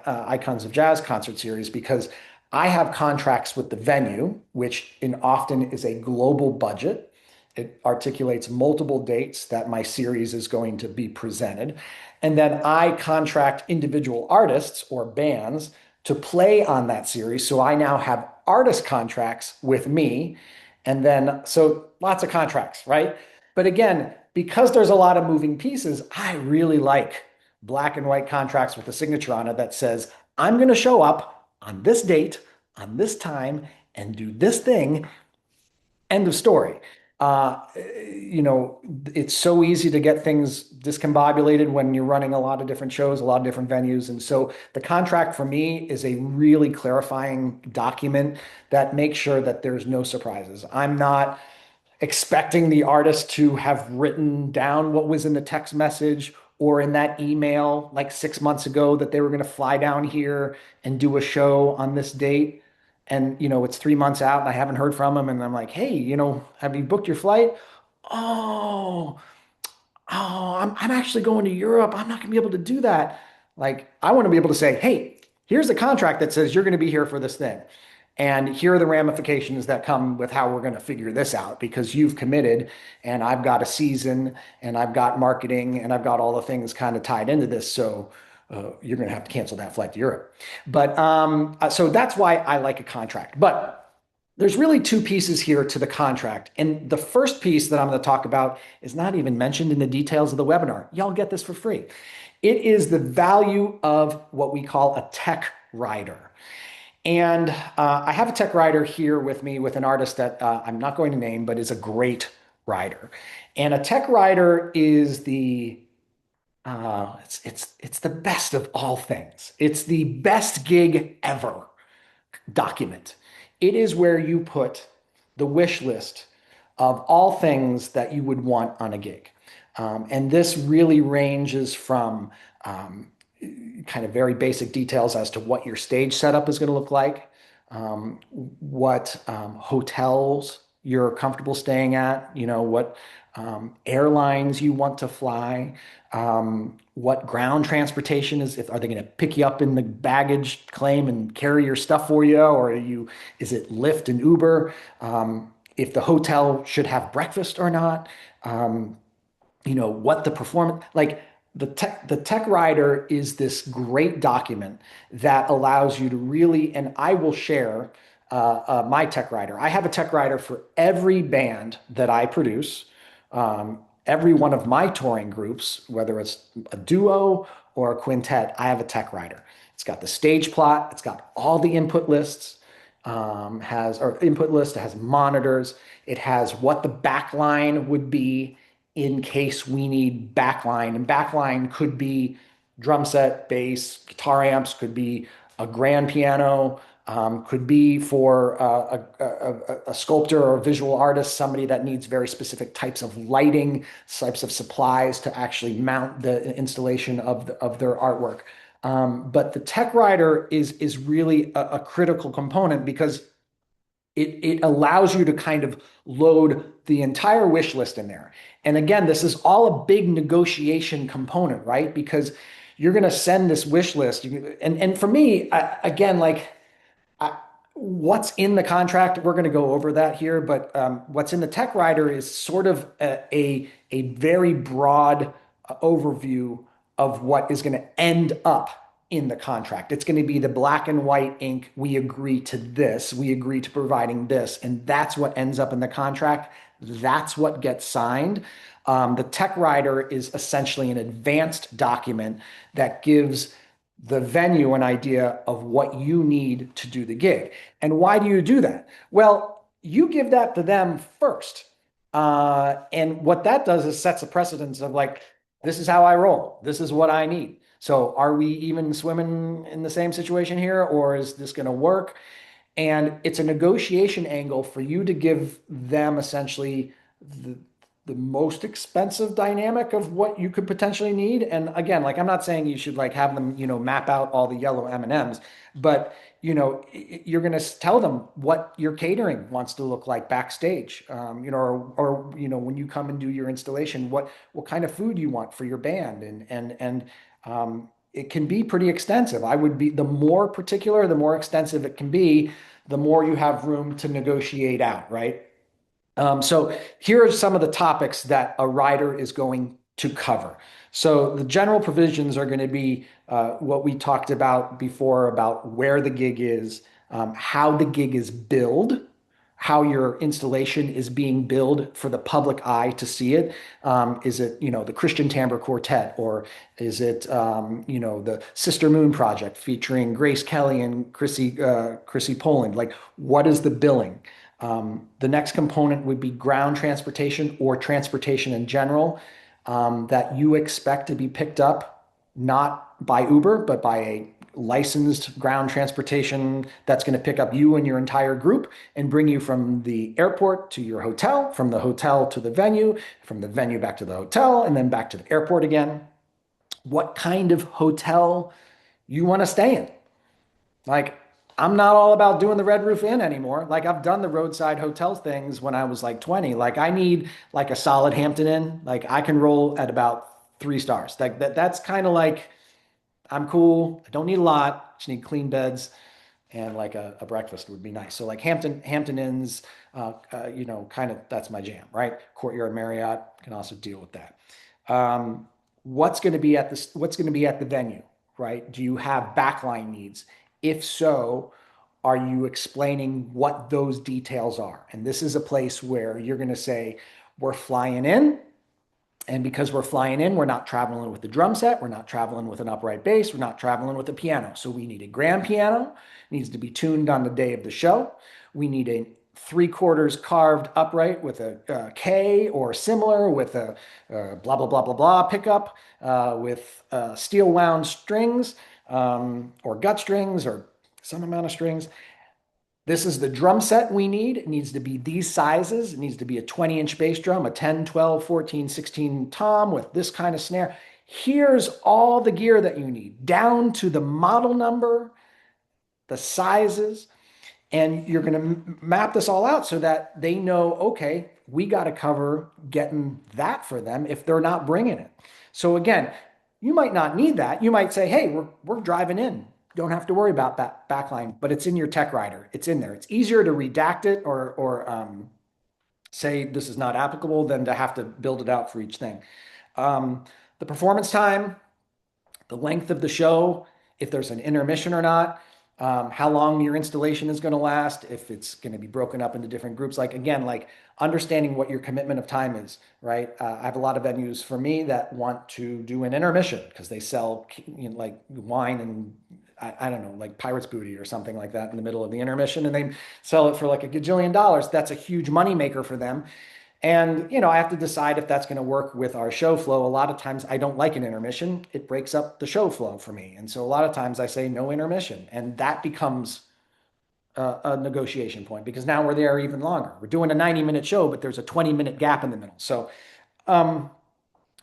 Icons of Jazz concert series because I have contracts with the venue, which in often is a global budget. It articulates multiple dates that my series is going to be presented. And then I contract individual artists or bands to play on that series. So I now have artist contracts with me. And then, so lots of contracts, right? But again, because there's a lot of moving pieces, I really like black and white contracts with a signature on it that says, I'm going to show up on this date, on this time, and do this thing. End of story. Uh, it's so easy to get things discombobulated when you're running a lot of different shows, a lot of different venues. And so the contract for me is a really clarifying document that makes sure that there's no surprises. I'm not expecting the artist to have written down what was in the text message or in that email like 6 months ago that they were going to fly down here and do a show on this date. And, it's 3 months out and I haven't heard from them. And I'm like, hey, have you booked your flight? Oh, I'm actually going to Europe. I'm not going to be able to do that. Like, I want to be able to say, hey, here's the contract that says you're going to be here for this thing. And here are the ramifications that come with how we're going to figure this out because you've committed and I've got a season and I've got marketing and I've got all the things kind of tied into this. So you're going to have to cancel that flight to Europe. But so that's why I like a contract. But there's really two pieces here to the contract. And the first piece that I'm going to talk about is not even mentioned in the details of the webinar. Y'all get this for free. It is the value of what we call a tech rider. And I have a tech rider here with me with an artist that I'm not going to name, but is a great rider. And a tech rider is it's the best of all things. It's the best gig ever document. It is where you put the wish list of all things that you would want on a gig. And this really ranges from kind of very basic details as to what your stage setup is going to look like, what hotels you're comfortable staying at, what airlines you want to fly, what ground transportation is. If are they going to pick you up in the baggage claim and carry your stuff for you, or is it Lyft and Uber? If the hotel should have breakfast or not. What the performance like the tech rider is this great document that allows you to really, and I will share my tech rider. I have a tech rider for every band that I produce, every one of my touring groups, whether it's a duo or a quintet. I have a tech rider. It's got the stage plot, it's got all the input lists, it has monitors, it has what the backline would be in case we need backline. And backline could be drum set, bass, guitar amps, could be a grand piano, could be for a sculptor or a visual artist, somebody that needs very specific types of lighting, types of supplies to actually mount the installation of their artwork. But the tech rider is really a critical component because it allows you to kind of load the entire wish list in there. And again, this is all a big negotiation component, right? Because you're going to send this wish list. And for me, again, like what's in the contract, we're going to go over that here, but what's in the tech rider is sort of a very broad overview of what is going to end up in the contract. It's going to be the black and white ink. We agree to this. We agree to providing this. And that's what ends up in the contract. That's what gets signed. The tech rider is essentially an advanced document that gives the venue an idea of what you need to do the gig. And why do you do that? Well, you give that to them first. And what that does is sets a precedence of like, this is how I roll. This is what I need. So are we even swimming in the same situation here, or is this going to work? And it's a negotiation angle for you to give them essentially the, the most expensive dynamic of what you could potentially need. And again, like I'm not saying you should like have them, map out all the yellow M&Ms, but you're going to tell them what your catering wants to look like backstage, or when you come and do your installation, what kind of food you want for your band, and it can be pretty extensive. I would be the more particular, the more extensive it can be, the more you have room to negotiate out, right? So here are some of the topics that a rider is going to cover. So the general provisions are going to be what we talked about before about where the gig is, how the gig is billed, how your installation is being billed for the public eye to see it. Is it, the Christian Tamburr Quartet, or is it, the Sister Moon Project featuring Grace Kelly and Chrissy Poland? Like, what is the billing? The next component would be ground transportation or transportation in general, that you expect to be picked up not by Uber, but by a licensed ground transportation that's going to pick up you and your entire group and bring you from the airport to your hotel, from the hotel to the venue, from the venue back to the hotel, and then back to the airport again. What kind of hotel you want to stay in? Like, I'm not all about doing the Red Roof Inn anymore. Like, I've done the roadside hotel things when I was like 20. Like, I need like a solid Hampton Inn. Like, I can roll at about 3 stars. Like that's kind of like I'm cool. I don't need a lot. Just need clean beds and like a breakfast would be nice. So like Hampton Inns, kind of that's my jam, right? Courtyard Marriott can also deal with that. Um, what's going to be at the venue, right? Do you have backline needs? If so, are you explaining what those details are? And this is a place where you're going to say, we're flying in. And because we're flying in, we're not traveling with the drum set. We're not traveling with an upright bass. We're not traveling with a piano. So we need a grand piano. It needs to be tuned on the day of the show. We need a 3/4 carved upright with a K or similar with a blah, blah, blah, blah, blah pickup with steel wound strings, or gut strings, or some amount of strings. This is the drum set we need. It needs to be these sizes. It needs to be a 20-inch bass drum, a 10, 12, 14, 16 tom with this kind of snare. Here's all the gear that you need, down to the model number, the sizes, and you're going to map this all out so that they know, okay, we got to cover getting that for them if they're not bringing it. So again, you might not need that. You might say, hey, we're driving in. Don't have to worry about that backline, but it's in your tech rider. It's in there. It's easier to redact it or say this is not applicable than to have to build it out for each thing. The performance time, the length of the show, if there's an intermission or not, how long your installation is going to last, if it's going to be broken up into different groups. Like, again, like understanding what your commitment of time is, right? I have a lot of venues for me that want to do an intermission because they sell, like wine and I don't know, like pirate's booty or something like that in the middle of the intermission, and they sell it for like $1 gajillion. That's a huge moneymaker for them. And, I have to decide if that's going to work with our show flow. A lot of times I don't like an intermission. It breaks up the show flow for me. And so a lot of times I say no intermission. And that becomes a negotiation point because now we're there even longer. We're doing a 90-minute show, but there's a 20-minute gap in the middle. So,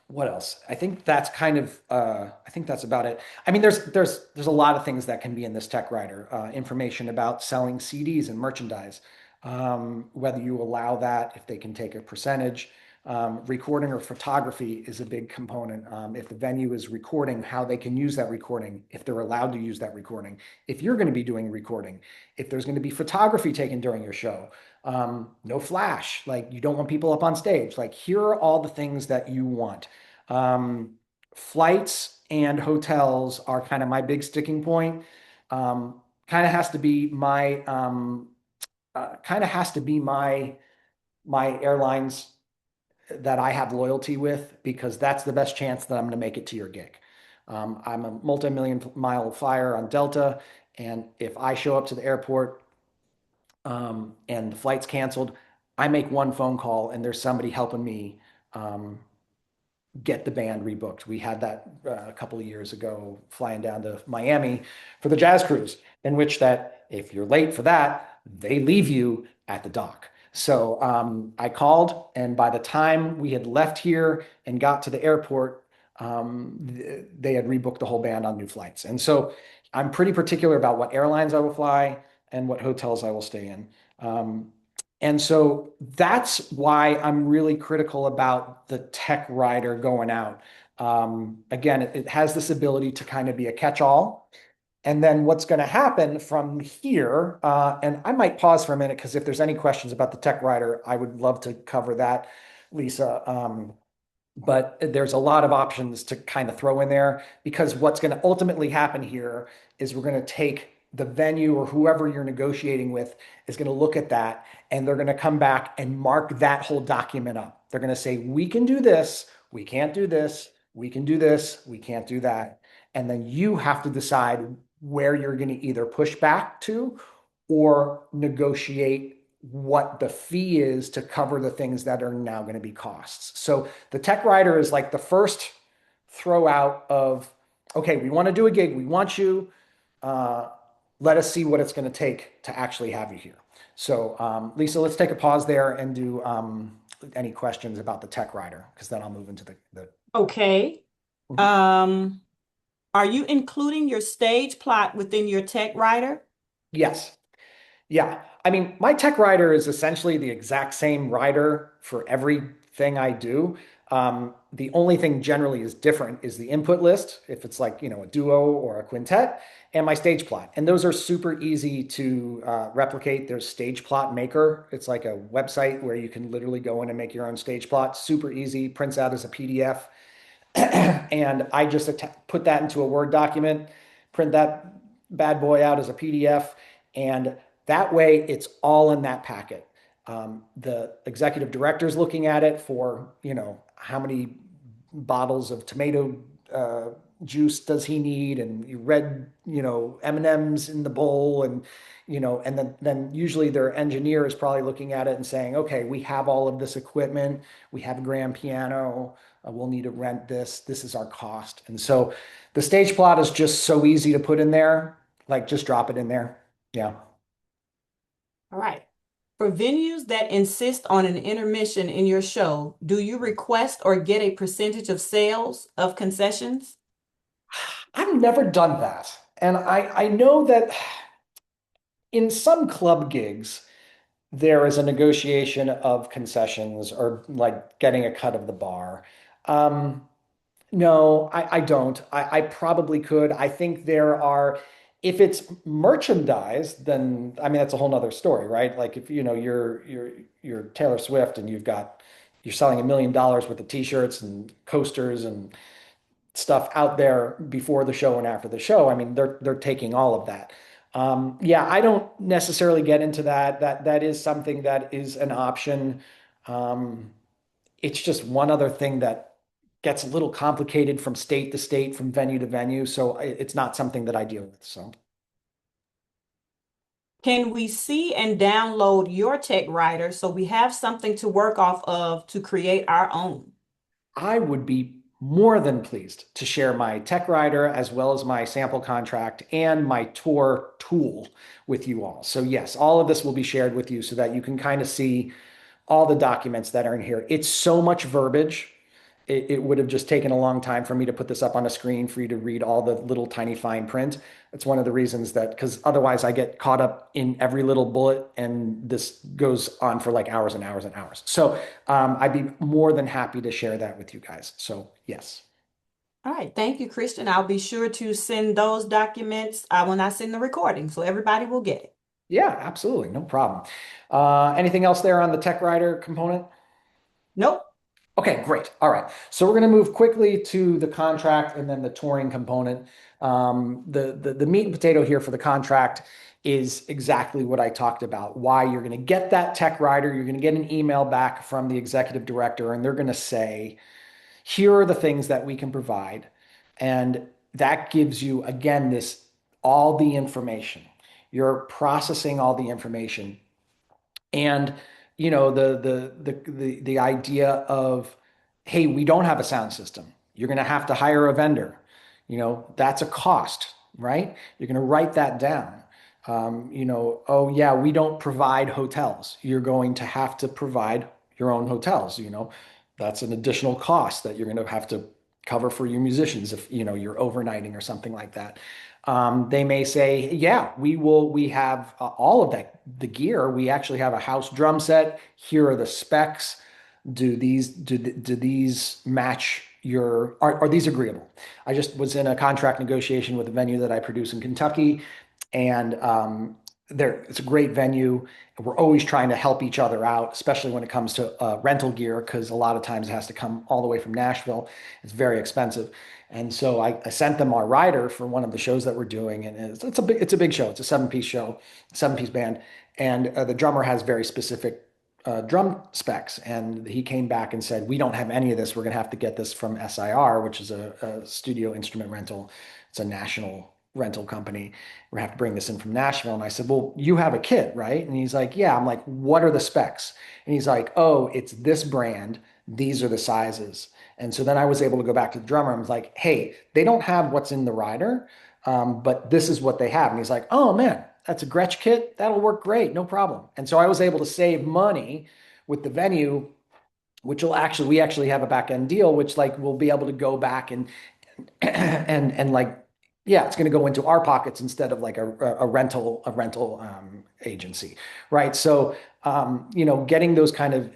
what else? I think that's I think that's about it. I mean, there's a lot of things that can be in this tech rider. Information about selling CDs and merchandise, whether you allow that, if they can take a percentage. Recording or photography is a big component. If the venue is recording, how they can use that recording, if they're allowed to use that recording, if you're going to be doing recording, if there's going to be photography taken during your show, no flash, like you don't want people up on stage. Like, here are all the things that you want. Flights and hotels are kind of my big sticking point. Kind of has to be my my airlines that I have loyalty with because that's the best chance that I'm going to make it to your gig. I'm a multi-million mile flyer on Delta, and if I show up to the airport and the flight's canceled, I make one phone call and there's somebody helping me um, get the band rebooked. We had that a couple of years ago flying down to Miami for the jazz cruise, in which that if you're late for that, they leave you at the dock. So I called, and by the time we had left here and got to the airport, they had rebooked the whole band on new flights. And so I'm pretty particular about what airlines I will fly and what hotels I will stay in. Um, and so that's why I'm really critical about the tech rider going out. Again, it has this ability to kind of be a catch-all. And then what's going to happen from here, and I might pause for a minute because if there's any questions about the tech rider, I would love to cover that, Lisa. But there's a lot of options to kind of throw in there because what's going to ultimately happen here is we're going to take the venue or whoever you're negotiating with is going to look at that and they're going to come back and mark that whole document up. They're going to say, we can do this, we can't do this, we can do this, we can't do that. And then you have to decide where you're going to either push back to or negotiate what the fee is to cover the things that are now going to be costs. So the tech rider is like the first throw out of, okay, we want to do a gig, we want you. Uh, Let us see what it's going to take to actually have you here. So, Lisa, let's take a pause there and do any questions about the tech rider, because then I'll move into the. Okay. Mhm. Um, are you including your stage plot within your tech writer? Yes. Yeah. I mean, my tech rider is essentially the exact same rider for everything I do. The only thing generally is different is the input list, if it's like, a duo or a quintet, and my stage plot. And those are super easy to replicate. There's Stage Plot Maker. It's like a website where you can literally go in and make your own stage plot. Super easy, prints out as a PDF. And I just put that into a Word document, print that bad boy out as a PDF, and that way it's all in that packet. The executive director is looking at it for, how many bottles of tomato uh, juice does he need, and you read, M&Ms in the bowl, and then usually their engineer is probably looking at it and saying, okay, we have all of this equipment, we have a grand piano, we'll need to rent this. This is our cost. And so the stage plot is just so easy to put in there. Like just drop it in there. Yeah. All right. For venues that insist on an intermission in your show, do you request or get a percentage of sales of concessions? I've never done that. And I know that in some club gigs, there is a negotiation of concessions or like getting a cut of the bar. Um, No, I don't. I probably could. I think there are, if it's merchandise, then I mean that's a whole nother story, right? Like if you're Taylor Swift and you're selling $1 million worth of t-shirts and coasters and stuff out there before the show and after the show. I mean, they're taking all of that. Yeah, I don't necessarily get into that. That is something that is an option. Um, it's just one other thing that gets a little complicated from state to state, from venue to venue. So it's not something that I deal with. So Can we see and download your tech writer so we have something to work off of to create our own? I would be more than pleased to share my tech rider as well as my sample contract and my tour tool with you all. So yes, all of this will be shared with you so that you can kind of see all the documents that are in here. It's so much verbiage. It would have just taken a long time for me to put this up on a screen for you to read all the little tiny fine print. It's one of the reasons that, because otherwise I get caught up in every little bullet and this goes on for like hours and hours and hours. So I'd be more than happy to share that with you guys. So yes. All right, thank you, Christian. I'll be sure to send those documents when I send the recording so everybody will get it. Yeah, absolutely. No problem. Anything else there on the tech writer component? Nope. Okay, great. All right. So we're going to move quickly to the contract and then the touring component. The meat and potato here for the contract is exactly what I talked about. Why you're going to get that tech rider, you're going to get an email back from the executive director, and they're going to say, here are the things that we can provide. And that gives you, again, this all the information. You're processing all the information. And the idea of, hey, we don't have a sound system. You're going to have to hire a vendor. That's a cost, right? You're going to write that down. Oh yeah, we don't provide hotels. You're going to have to provide your own hotels. That's an additional cost that you're going to have to cover for your musicians if you're overnighting or something like that. They may say, yeah, we have all of that, the gear. We actually have a house drum set. Here are the specs. Do these match are these agreeable? I just was in a contract negotiation with a venue that I produce in Kentucky, and it's a great venue. We're always trying to help each other out, especially when it comes to rental gear, because a lot of times it has to come all the way from Nashville. It's very expensive. And so I sent them our rider for one of the shows that we're doing, and it's a big show. It's a seven-piece show, seven-piece band, and the drummer has very specific drum specs. And he came back and said, "We don't have any of this. We're going to have to get this from SIR, which is a studio instrument rental. It's a national rental company. We have to bring this in from Nashville." And I said, "Well, you have a kit, right?" And he's like, "Yeah." I'm like, "What are the specs?" And he's like, "Oh, it's this brand. These are the sizes." And so then I was able to go back to the drummer and was like, "Hey, they don't have what's in the rider, but this is what they have." And he's like, "Oh man, that's a Gretsch kit. That'll work great. No problem." And so I was able to save money with the venue, which we actually have a back end deal, which like we'll be able to go back and like, yeah, it's going to go into our pockets instead of like a rental agency, right? So getting those kind of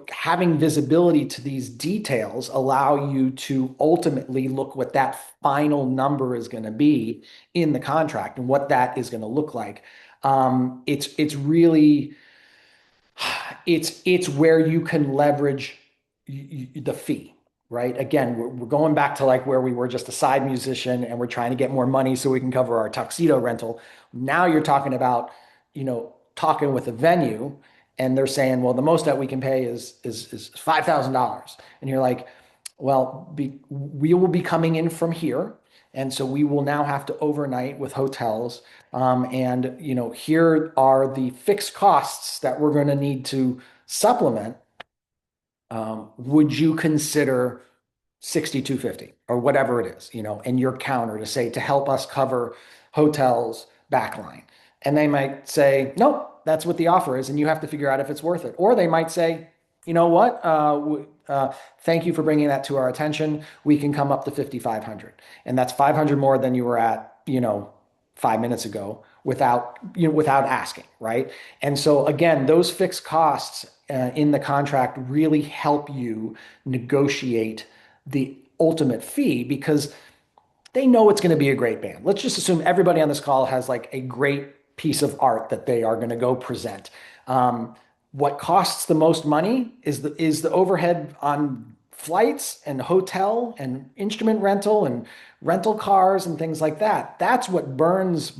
having visibility to these details allow you to ultimately look what that final number is going to be in the contract and what that is going to look like. It's really it's where you can leverage the fee, right? Again, we're going back to like where we were just a side musician and we're trying to get more money so we can cover our tuxedo rental. Now you're talking about, talking with a venue and they're saying, well, the most that we can pay is $5,000. And you're like, well, we will be coming in from here. And so we will now have to overnight with hotels. And here are the fixed costs that we're going to need to supplement. Would you consider 6,250 or whatever it is, and your counter to say to help us cover hotels backline? And they might say, nope, that's what the offer is, and you have to figure out if it's worth it. Or they might say, you know what? Thank you for bringing that to our attention. We can come up to 5,500, and that's 500 more than you were at, 5 minutes ago without asking, right? And so again, those fixed costs in the contract really help you negotiate the ultimate fee because they know it's going to be a great band. Let's just assume everybody on this call has like a great piece of art that they are going to go present. What costs the most money is the overhead on flights and hotel and instrument rental and rental cars and things like that. That's what burns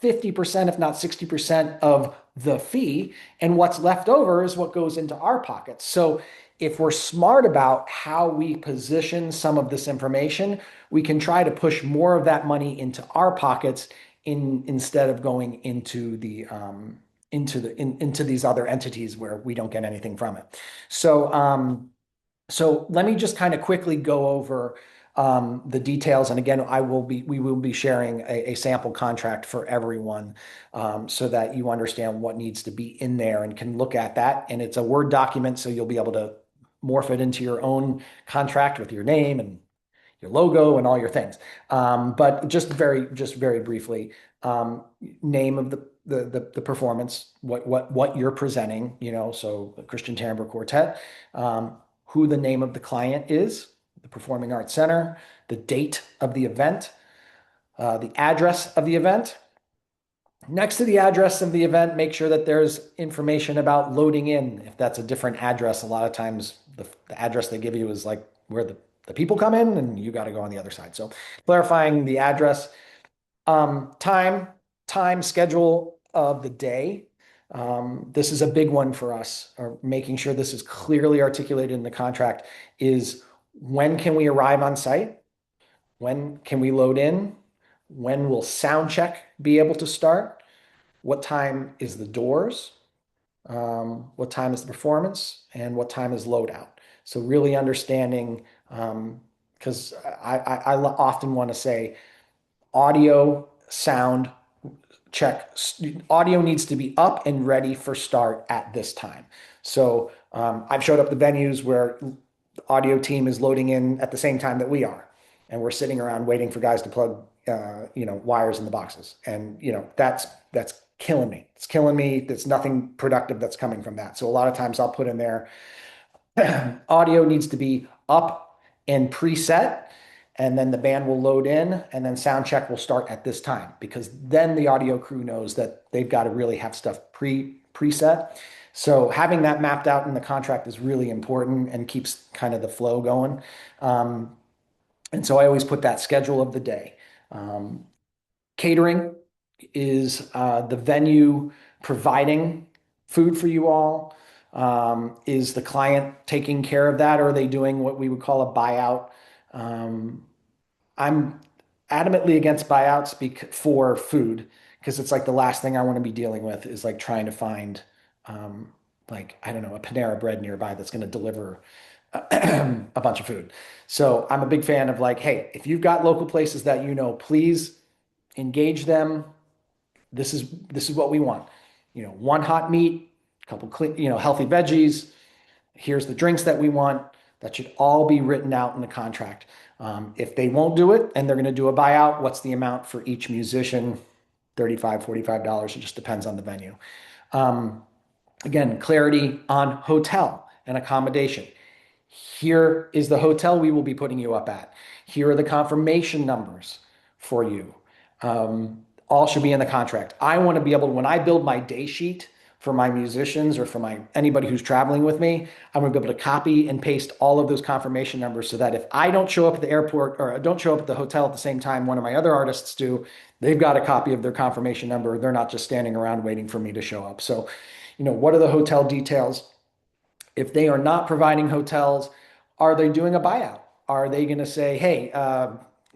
50%, if not 60% of the fee. And what's left over is what goes into our pockets. So if we're smart about how we position some of this information, we can try to push more of that money into our pockets instead of going into these other entities where we don't get anything from it. So let me just kind of quickly go over the details. And again, we will be sharing a sample contract for everyone so that you understand what needs to be in there and can look at that. And it's a Word document, so you'll be able to morph it into your own contract with your name and your logo and all your things. But just very briefly, name of the performance, what you're presenting, so the Christian Tamburr Quartet, who the name of the client is, the Performing Arts Center, the date of the event, the address of the event, Next to the address of the event, make sure that there's information about loading in. If that's a different address, a lot of times the address they give you is like where the people come in and you got to go on the other side. So clarifying the address, time, schedule of the day. This is a big one for us, or making sure this is clearly articulated in the contract is when can we arrive on site? When can we load in? When will sound check be able to start? What time is the doors? What time is the performance? And what time is loadout? So really understanding, because I often want to say audio, sound, check. Audio needs to be up and ready for start at this time. So I've showed up the venues where the audio team is loading in at the same time that we are, and we're sitting around waiting for guys to plug, wires in the boxes, and that's killing me. It's killing me. There's nothing productive that's coming from that. So a lot of times I'll put in there audio needs to be up and preset, and then the band will load in, and then sound check will start at this time, because then the audio crew knows that they've got to really have stuff preset. So having that mapped out in the contract is really important and keeps kind of the flow going. And so I always put that schedule of the day. Catering is the venue providing food for you all. Is the client taking care of that, or are they doing what we would call a buyout? I'm adamantly against buyouts for food, because it's like the last thing I want to be dealing with is like trying to find, like, I don't know, a Panera Bread nearby that's going to deliver a bunch of food. So I'm a big fan of like, hey, if you've got local places that please engage them. This is what we want. One hot meat, a couple clean, healthy veggies. Here's the drinks that we want. That should all be written out in the contract. If they won't do it and they're going to do a buyout, what's the amount for each musician? $35, $45. It just depends on the venue. Again, clarity on hotel and accommodation. Here is the hotel we will be putting you up at. Here are the confirmation numbers for you. All should be in the contract. I want to be able to, when I build my day sheet for my musicians or for anybody who's traveling with me, I'm going to be able to copy and paste all of those confirmation numbers, so that if I don't show up at the airport or I don't show up at the hotel at the same time one of my other artists do, they've got a copy of their confirmation number. They're not just standing around waiting for me to show up. So, what are the hotel details? If they are not providing hotels, are they doing a buyout? Are they going to say, hey,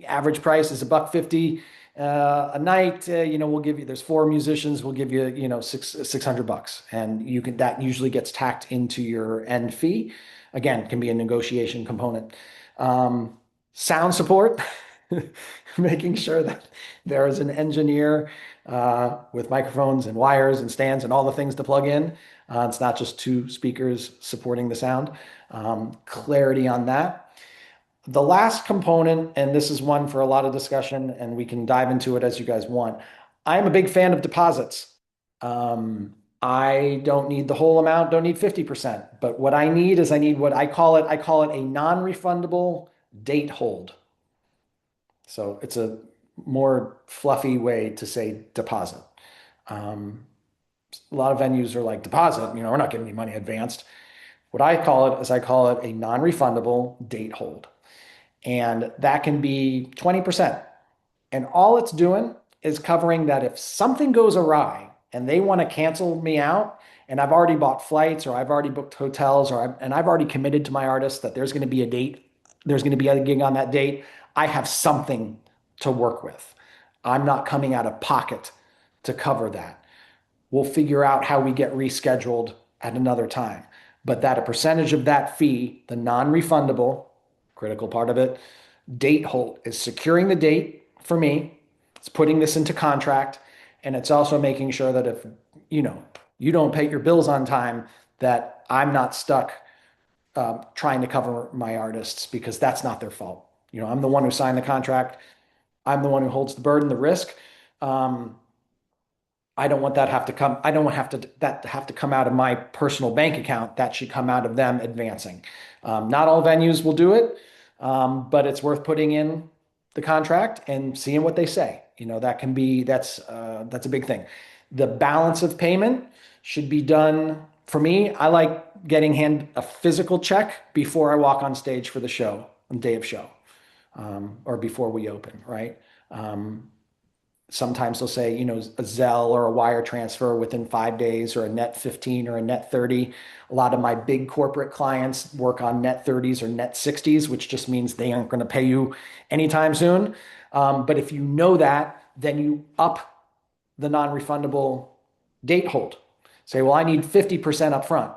average price is $150 a night? We'll give you, there's 4 musicians, we'll give you, $600, and that usually gets tacked into your end fee. Again, it can be a negotiation component. Sound support, making sure that there is an engineer with microphones and wires and stands and all the things to plug in. It's not just 2 speakers supporting the sound. Clarity on that. The last component, and this is one for a lot of discussion, and we can dive into it as you guys want. I'm a big fan of deposits. I don't need the whole amount, don't need 50%, but what I need is what I call it a non-refundable date hold. So it's a more fluffy way to say deposit. A lot of venues are like, deposit, we're not giving you money advanced. What I call it a non-refundable date hold. And that can be 20%. And all it's doing is covering that if something goes awry and they want to cancel me out, and I've already bought flights, or I've already booked hotels, and I've already committed to my artist that there's going to be a date, there's going to be a gig on that date, I have something to work with. I'm not coming out of pocket to cover that. We'll figure out how we get rescheduled at another time. But that a percentage of that fee, the non-refundable, critical part of it, date hold, is securing the date for me. It's putting this into contract, and it's also making sure that if you don't pay your bills on time, that I'm not stuck trying to cover my artists, because that's not their fault. I'm the one who signed the contract. I'm the one who holds the burden, the risk. I don't want that have to come. I don't want that to have to come out of my personal bank account. That should come out of them advancing. Not all venues will do it, but it's worth putting in the contract and seeing what they say. That can be that's a big thing. The balance of payment should be done for me. I like getting hand a physical check before I walk on stage for the show on day of show, or before we open, right? Um, Sometimes they'll say, a Zelle or a wire transfer within 5 days, or a net 15 or a net 30. A lot of my big corporate clients work on net 30s or net 60s, which just means they aren't going to pay you anytime soon. But if you know that, then you up the non-refundable date hold. Say, well, I need 50% upfront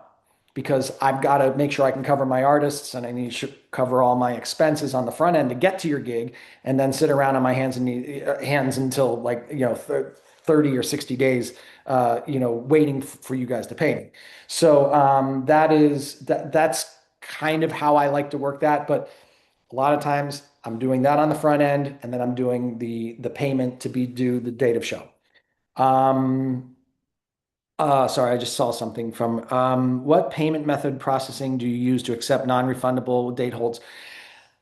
because I've got to make sure I can cover my artists, and I need to cover all my expenses on the front end to get to your gig, and then sit around on my hands until, like, 30 or 60 days, waiting for you guys to pay me. So that's kind of how I like to work that. But a lot of times I'm doing that on the front end, and then I'm doing the payment to be due the date of show. Um, Sorry, I just saw something from what payment method processing do you use to accept non-refundable date holds?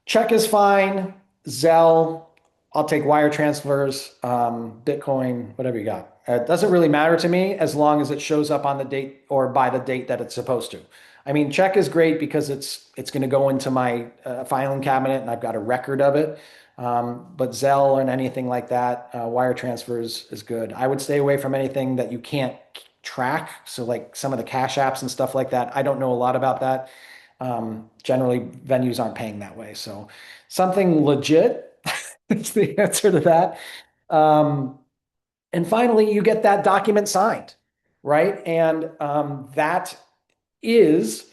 Check is fine. Zelle, I'll take wire transfers, Bitcoin, whatever you got. It doesn't really matter to me as long as it shows up on the date or by the date that it's supposed to. I mean, check is great because it's going to go into my filing cabinet and I've got a record of it. But Zelle and anything like that, wire transfers is good. I would stay away from anything that you can't track. So like some of the cash apps and stuff like that. I don't know a lot about that. Generally, venues aren't paying that way. So something legit is the answer to that. Um, and finally, you get that document signed, right? And that is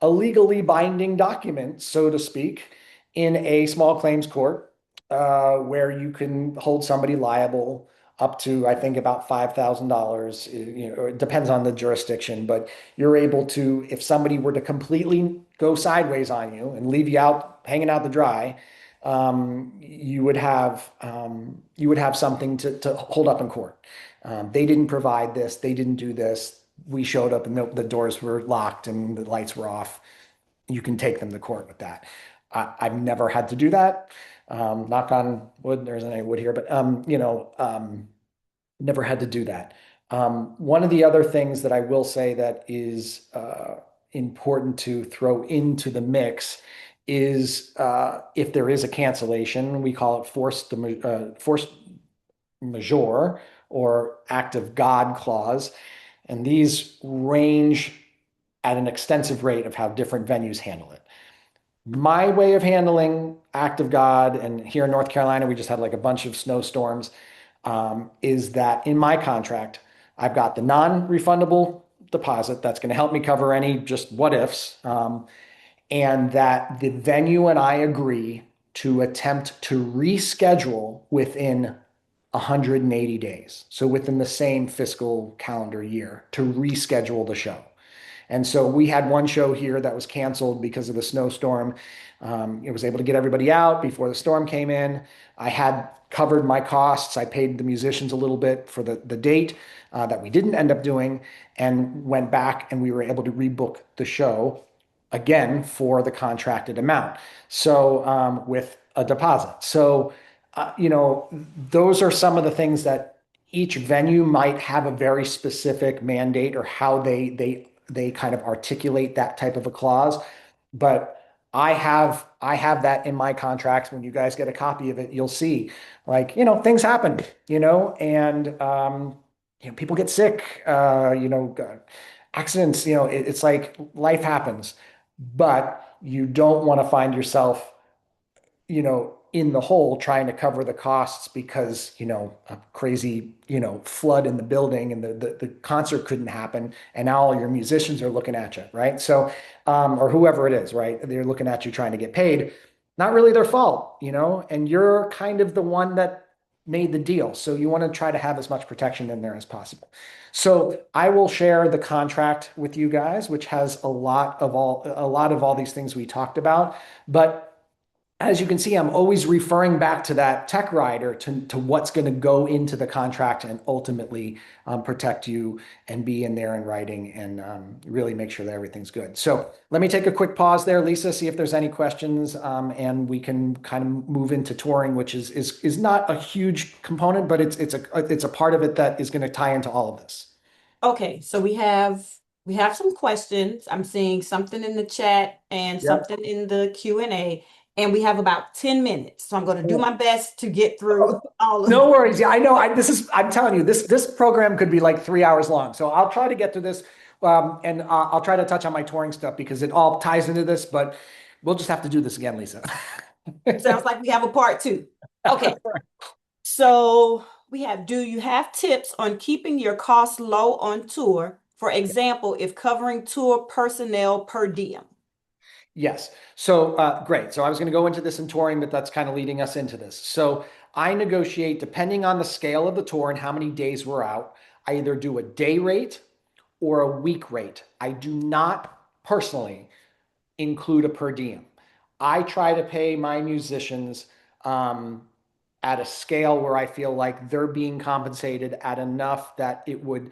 a legally binding document, so to speak, in a small claims court, where you can hold somebody liable up to, I think, about $5,000. It depends on the jurisdiction, but you're able to, if somebody were to completely go sideways on you and leave you out hanging out to dry, you would have something to hold up in court. They didn't provide this. They didn't do this. We showed up and the doors were locked and the lights were off. You can take them to court with that. I've never had to do that. Knock on wood. There isn't any wood here, but never had to do that. One of the other things that I will say that is important to throw into the mix is, if there is a cancellation, we call it force majeure or act of God clause. And these range at an extensive rate of how different venues handle it. My way of handling act of God, and here in North Carolina, we just had like a bunch of snowstorms, is that in my contract, I've got the non-refundable deposit that's going to help me cover any just what ifs, and that the venue and I agree to attempt to reschedule within 180 days. So within the same fiscal calendar year to reschedule the show. And so we had one show here that was canceled because of the snowstorm. It was able to get everybody out before the storm came in. I had covered my costs. I paid the musicians a little bit for the date that we didn't end up doing, and went back and we were able to rebook the show again for the contracted amount. So with a deposit. So, those are some of the things that each venue might have a very specific mandate or how they kind of articulate that type of a clause. But I have that in my contracts. When you guys get a copy of it, you'll see, like, things happen, and people get sick, accidents, it's like life happens, but you don't want to find yourself in the hole trying to cover the costs because, a crazy, flood in the building and the concert couldn't happen. And now all your musicians are looking at you, right? So, or whoever it is, right? They're looking at you trying to get paid. Not really their fault, and you're kind of the one that made the deal. So you want to try to have as much protection in there as possible. So I will share the contract with you guys, which has a lot of all these things we talked about. But as you can see, I'm always referring back to that tech rider to what's going to go into the contract and ultimately protect you and be in there in writing and really make sure that everything's good. So let me take a quick pause there, Lisa, see if there's any questions, and we can kind of move into touring, which is not a huge component, but it's a part of it that is going to tie into all of this. Okay, so we have some questions. I'm seeing something in the chat and Yep. something in the Q&A, and we have about 10 minutes. So I'm going to do my best to get through all of No them. worries. Yeah, I know. I'm telling you, this program could be like 3 hours long. So I'll try to get through this, and I'll try to touch on my touring stuff because it all ties into this. But we'll just have to do this again, Lisa. Sounds like we have a part two. Okay, so we have, do you have tips on keeping your costs low on tour? For example, if covering tour personnel per diem. Yes. So great. So I was going to go into this in touring, but that's kind of leading us into this. So I negotiate depending on the scale of the tour and how many days we're out. I either do a day rate or a week rate. I do not personally include a per diem. I try to pay my musicians um, at a scale where I feel like they're being compensated at enough that it wouldn't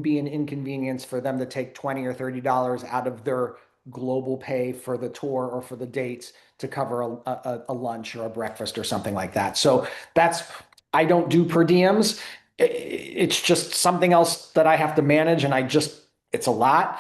be an inconvenience for them to take $20 or $30 out of their global pay for the tour or for the dates to cover a lunch or a breakfast or something like that. So that's I don't do per diems. It's just something else that I have to manage, and it's a lot.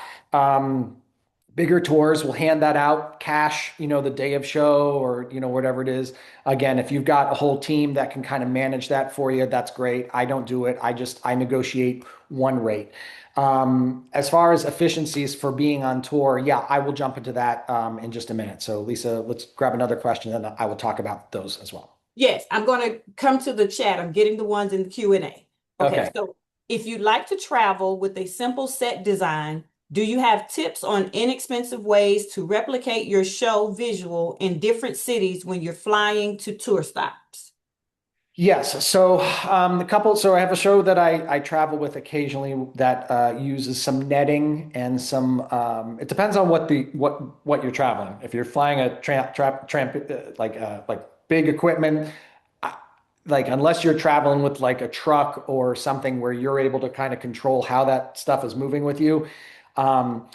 Bigger tours will hand that out cash, the day of show or, whatever it is. Again, if you've got a whole team that can kind of manage that for you, that's great. I don't do it. I negotiate one rate. As far as efficiencies for being on tour, yeah, I will jump into that in just a minute. So Lisa, let's grab another question and I will talk about those as well. Yes, I'm going to come to the chat. I'm getting the ones in the Q&A. Okay, Okay. so if you'd like to travel with a simple set design, do you have tips on inexpensive ways to replicate your show visual in different cities when you're flying to tour stops? Yes. So so I have a show that I travel with occasionally that uses some netting and some. It depends on what you're traveling. If you're flying a tramp like big equipment, uh, like unless you're traveling with like a truck or something where you're able to kind of control how that stuff is moving with you, um,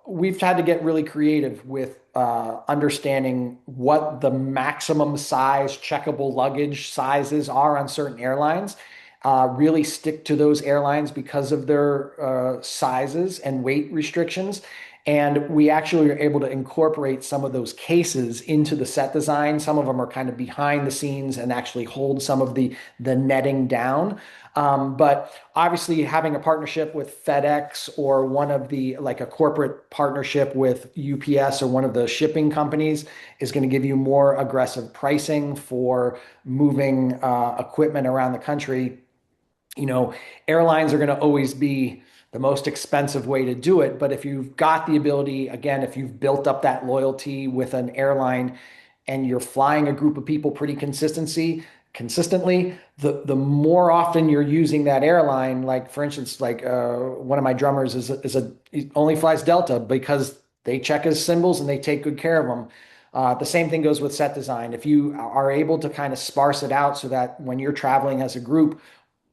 we've had to get really creative with understanding what the maximum size checkable luggage sizes are on certain airlines. Really stick to those airlines because of their sizes and weight restrictions. And we actually are able to incorporate some of those cases into the set design. Some of them are kind of behind the scenes and actually hold some of the netting down. But obviously, having a partnership with FedEx or one of like a corporate partnership with UPS or one of the shipping companies is going to give you more aggressive pricing for moving equipment around the country. you know, Airlines are going to always be the most expensive way to do it. But if you've got the ability, again, if you've built up that loyalty with an airline and you're flying a group of people pretty consistently, the more often you're using that airline, like for instance, like one of my drummers he only flies Delta because they check his symbols and they take good care of them. The same thing goes with set design. If you are able to kind of sparse it out so that when you're traveling as a group,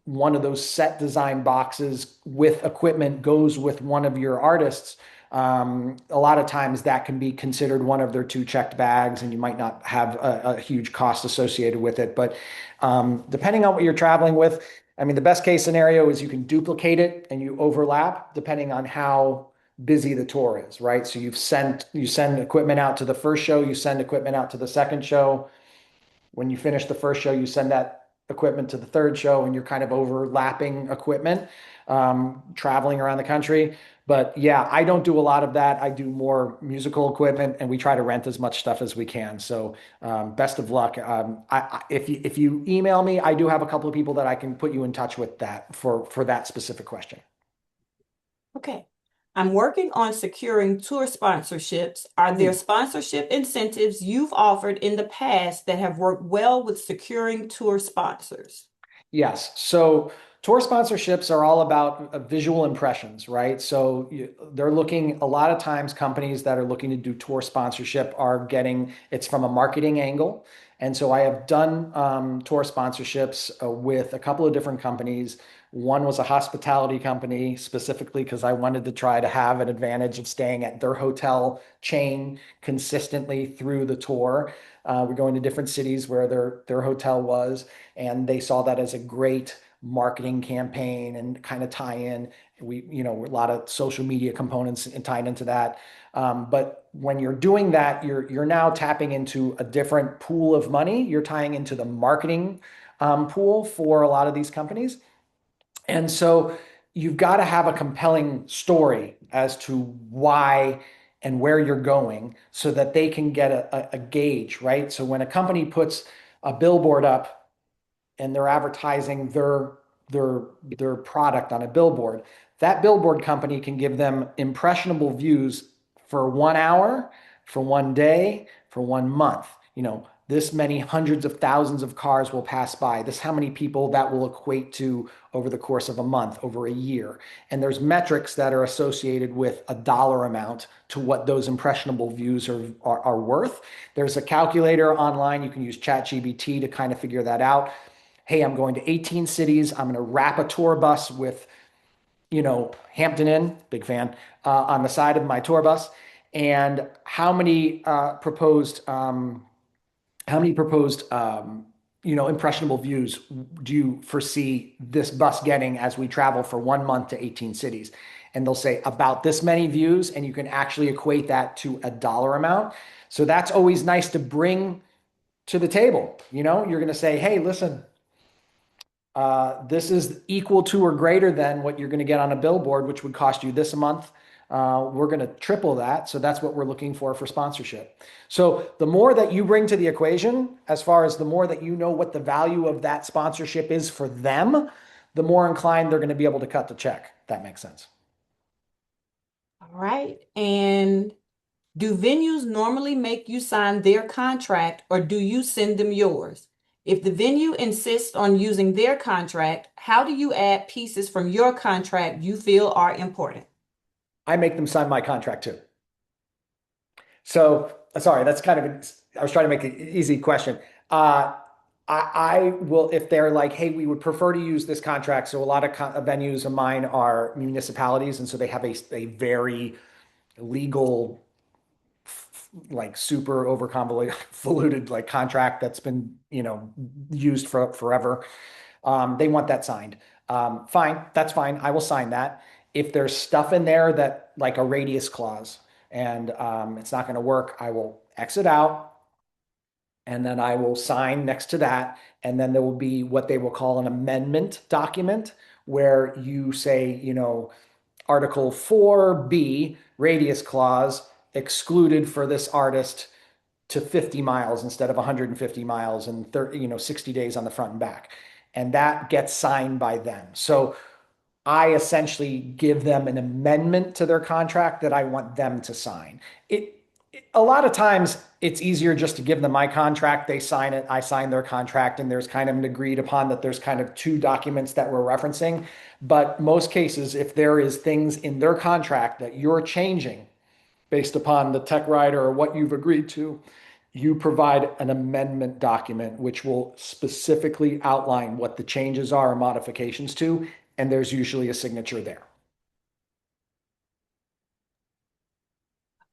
one of those set design boxes with equipment goes with one of your artists. A lot of times that can be considered one of their two checked bags, and you might not have a huge cost associated with it. But depending on what you're traveling with, I mean, the best case scenario is you can duplicate it and you overlap depending on how busy the tour is, right? So you send equipment out to the first show, you send equipment out to the second show. When you finish the first show, you send that equipment to the third show, and you're kind of overlapping equipment, traveling around the country. But yeah, I don't do a lot of that. I do more musical equipment, and we try to rent as much stuff as we can. So best of luck. If you email me, I do have a couple of people that I can put you in touch with that for that specific question. Okay. I'm working on securing tour sponsorships. Are there Hmm. sponsorship incentives you've offered in the past that have worked well with securing tour sponsors? Yes. So Tour sponsorships are all about visual impressions, right? So they're looking, a lot of times companies that are looking to do tour sponsorship are getting, it's from a marketing angle. And so I have done tour sponsorships with a couple of different companies. One was a hospitality company specifically because I wanted to try to have an advantage of staying at their hotel chain consistently through the tour. We're going to different cities where their hotel was, and they saw that as a great marketing campaign and kind of tie in. A lot of social media components and tied into that. But when you're doing that, you're now tapping into a different pool of money. You're tying into the marketing pool for a lot of these companies. And so you've got to have a compelling story as to why and where you're going so that they can get a gauge, right? So when a company puts a billboard up and they're advertising their product on a billboard, that billboard company can give them impressionable views for 1 hour, for 1 day, for 1 month. This many hundreds of thousands of cars will pass by. This how many people that will equate to over the course of a month, over a year. And there's metrics that are associated with a dollar amount to what those impressionable views are worth. There's a calculator online. You can use ChatGPT to kind of figure that out. Hey, I'm going to 18 cities. I'm going to wrap a tour bus with, Hampton Inn, big fan, on the side of my tour bus. And how many proposed impressionable views do you foresee this bus getting as we travel for 1 month to 18 cities? And they'll say about this many views, and you can actually equate that to a dollar amount. So that's always nice to bring to the table. You're going to say, hey, listen, this is equal to or greater than what you're going to get on a billboard, which would cost you this a month. We're going to triple that. So that's what we're looking for sponsorship. So the more that you bring to the equation, as far as the more that you know what the value of that sponsorship is for them, the more inclined they're going to be able to cut the check. That makes sense. All right. And do venues normally make you sign their contract or do you send them yours? If the venue insists on using their contract, how do you add pieces from your contract you feel are important? I make them sign my contract too. So, sorry, that's kind of, I was trying to make an easy question. Uh, I will, if they're like, hey, we would prefer to use this contract. So a lot of venues of mine are municipalities. And so they have a very legal, like super over convoluted like contract that's been, used for forever. They want that signed. Fine, that's fine. I will sign that. If there's stuff in there that like a radius clause and it's not going to work, I will exit out and then I will sign next to that. And then there will be what they will call an amendment document where you say, Article 4B, radius clause, excluded for this artist to 50 miles instead of 150 miles and 30, 60 days on the front and back. And that gets signed by them. So I essentially give them an amendment to their contract that I want them to sign. A lot of times it's easier just to give them my contract, they sign it, I sign their contract, and there's kind of an agreed upon that there's kind of two documents that we're referencing. But most cases, if there is things in their contract that you're changing based upon the tech writer or what you've agreed to, you provide an amendment document which will specifically outline what the changes are or modifications to, and there's usually a signature there.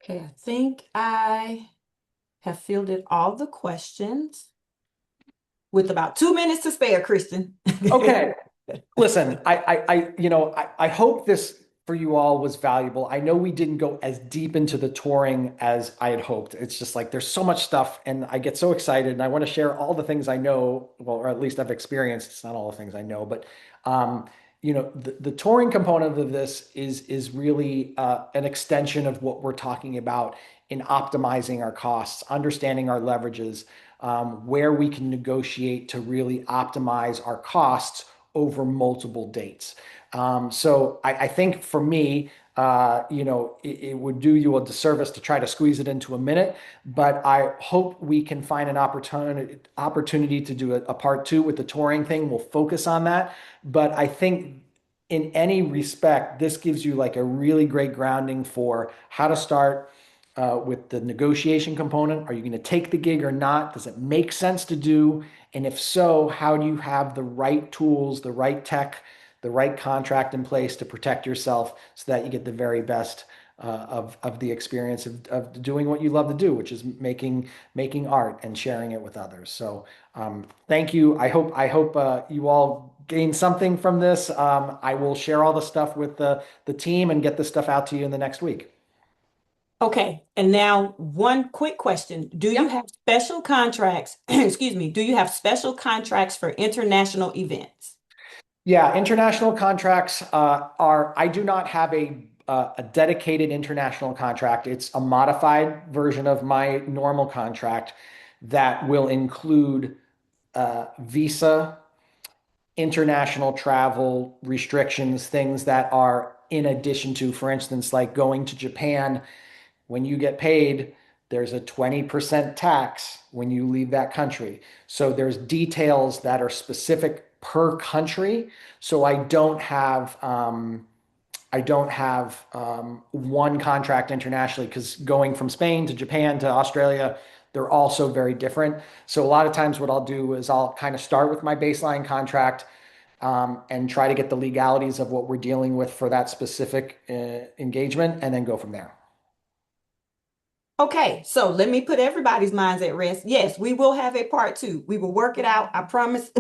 Okay, I think I have fielded all the questions with about 2 minutes to spare, Christian. Okay. Listen, I hope this for you all was valuable. I know we didn't go as deep into the touring as I had hoped. It's just like there's so much stuff, and I get so excited, and I want to share all the things I know, well, or at least I've experienced. It's not all the things I know, but the touring component of this is really an extension of what we're talking about in optimizing our costs, understanding our leverages, where we can negotiate to really optimize our costs over multiple dates. So I think for me, it would do you a disservice to try to squeeze it into a minute. But I hope we can find an opportunity to do a part two with the touring thing. We'll focus on that. But I think in any respect, this gives you like a really great grounding for how to start with the negotiation component. Are you going to take the gig or not? Does it make sense to do? And if so, how do you have the right tools, the right tech, the right contract in place to protect yourself so that you get the very best of the experience of doing what you love to do, which is making art and sharing it with others. So thank you. I hope you all gain something from this. I will share all the stuff with the team and get the stuff out to you in the next week. Okay, and now one quick question. Do you Yep. have special contracts, excuse me, do you have special contracts for international events? Yeah, international contracts I do not have a dedicated international contract. It's a modified version of my normal contract that will include visa, international travel restrictions, things that are in addition to, for instance, like going to Japan. When you get paid, there's a 20% tax when you leave that country. So there's details that are specific per country. So I don't have one contract internationally because going from Spain to Japan to Australia, they're also very different. So a lot of times what I'll do is I'll kind of start with my baseline contract and try to get the legalities of what we're dealing with for that specific engagement and then go from there. Okay, so let me put everybody's minds at rest. Yes, we will have a part two. We will work it out. I promise.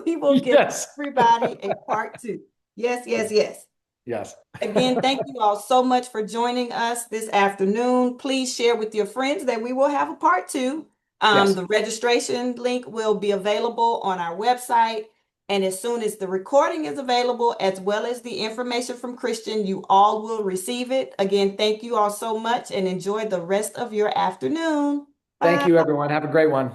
We will give Yes. everybody a part two. Yes, yes, yes. Yes. Again, thank you all so much for joining us this afternoon. Please share with your friends that we will have a part two. Yes. The registration link will be available on our website. And as soon as the recording is available, as well as the information from Christian, you all will receive it. Again, thank you all so much and enjoy the rest of your afternoon. Thank Bye. you, everyone. Have a great one.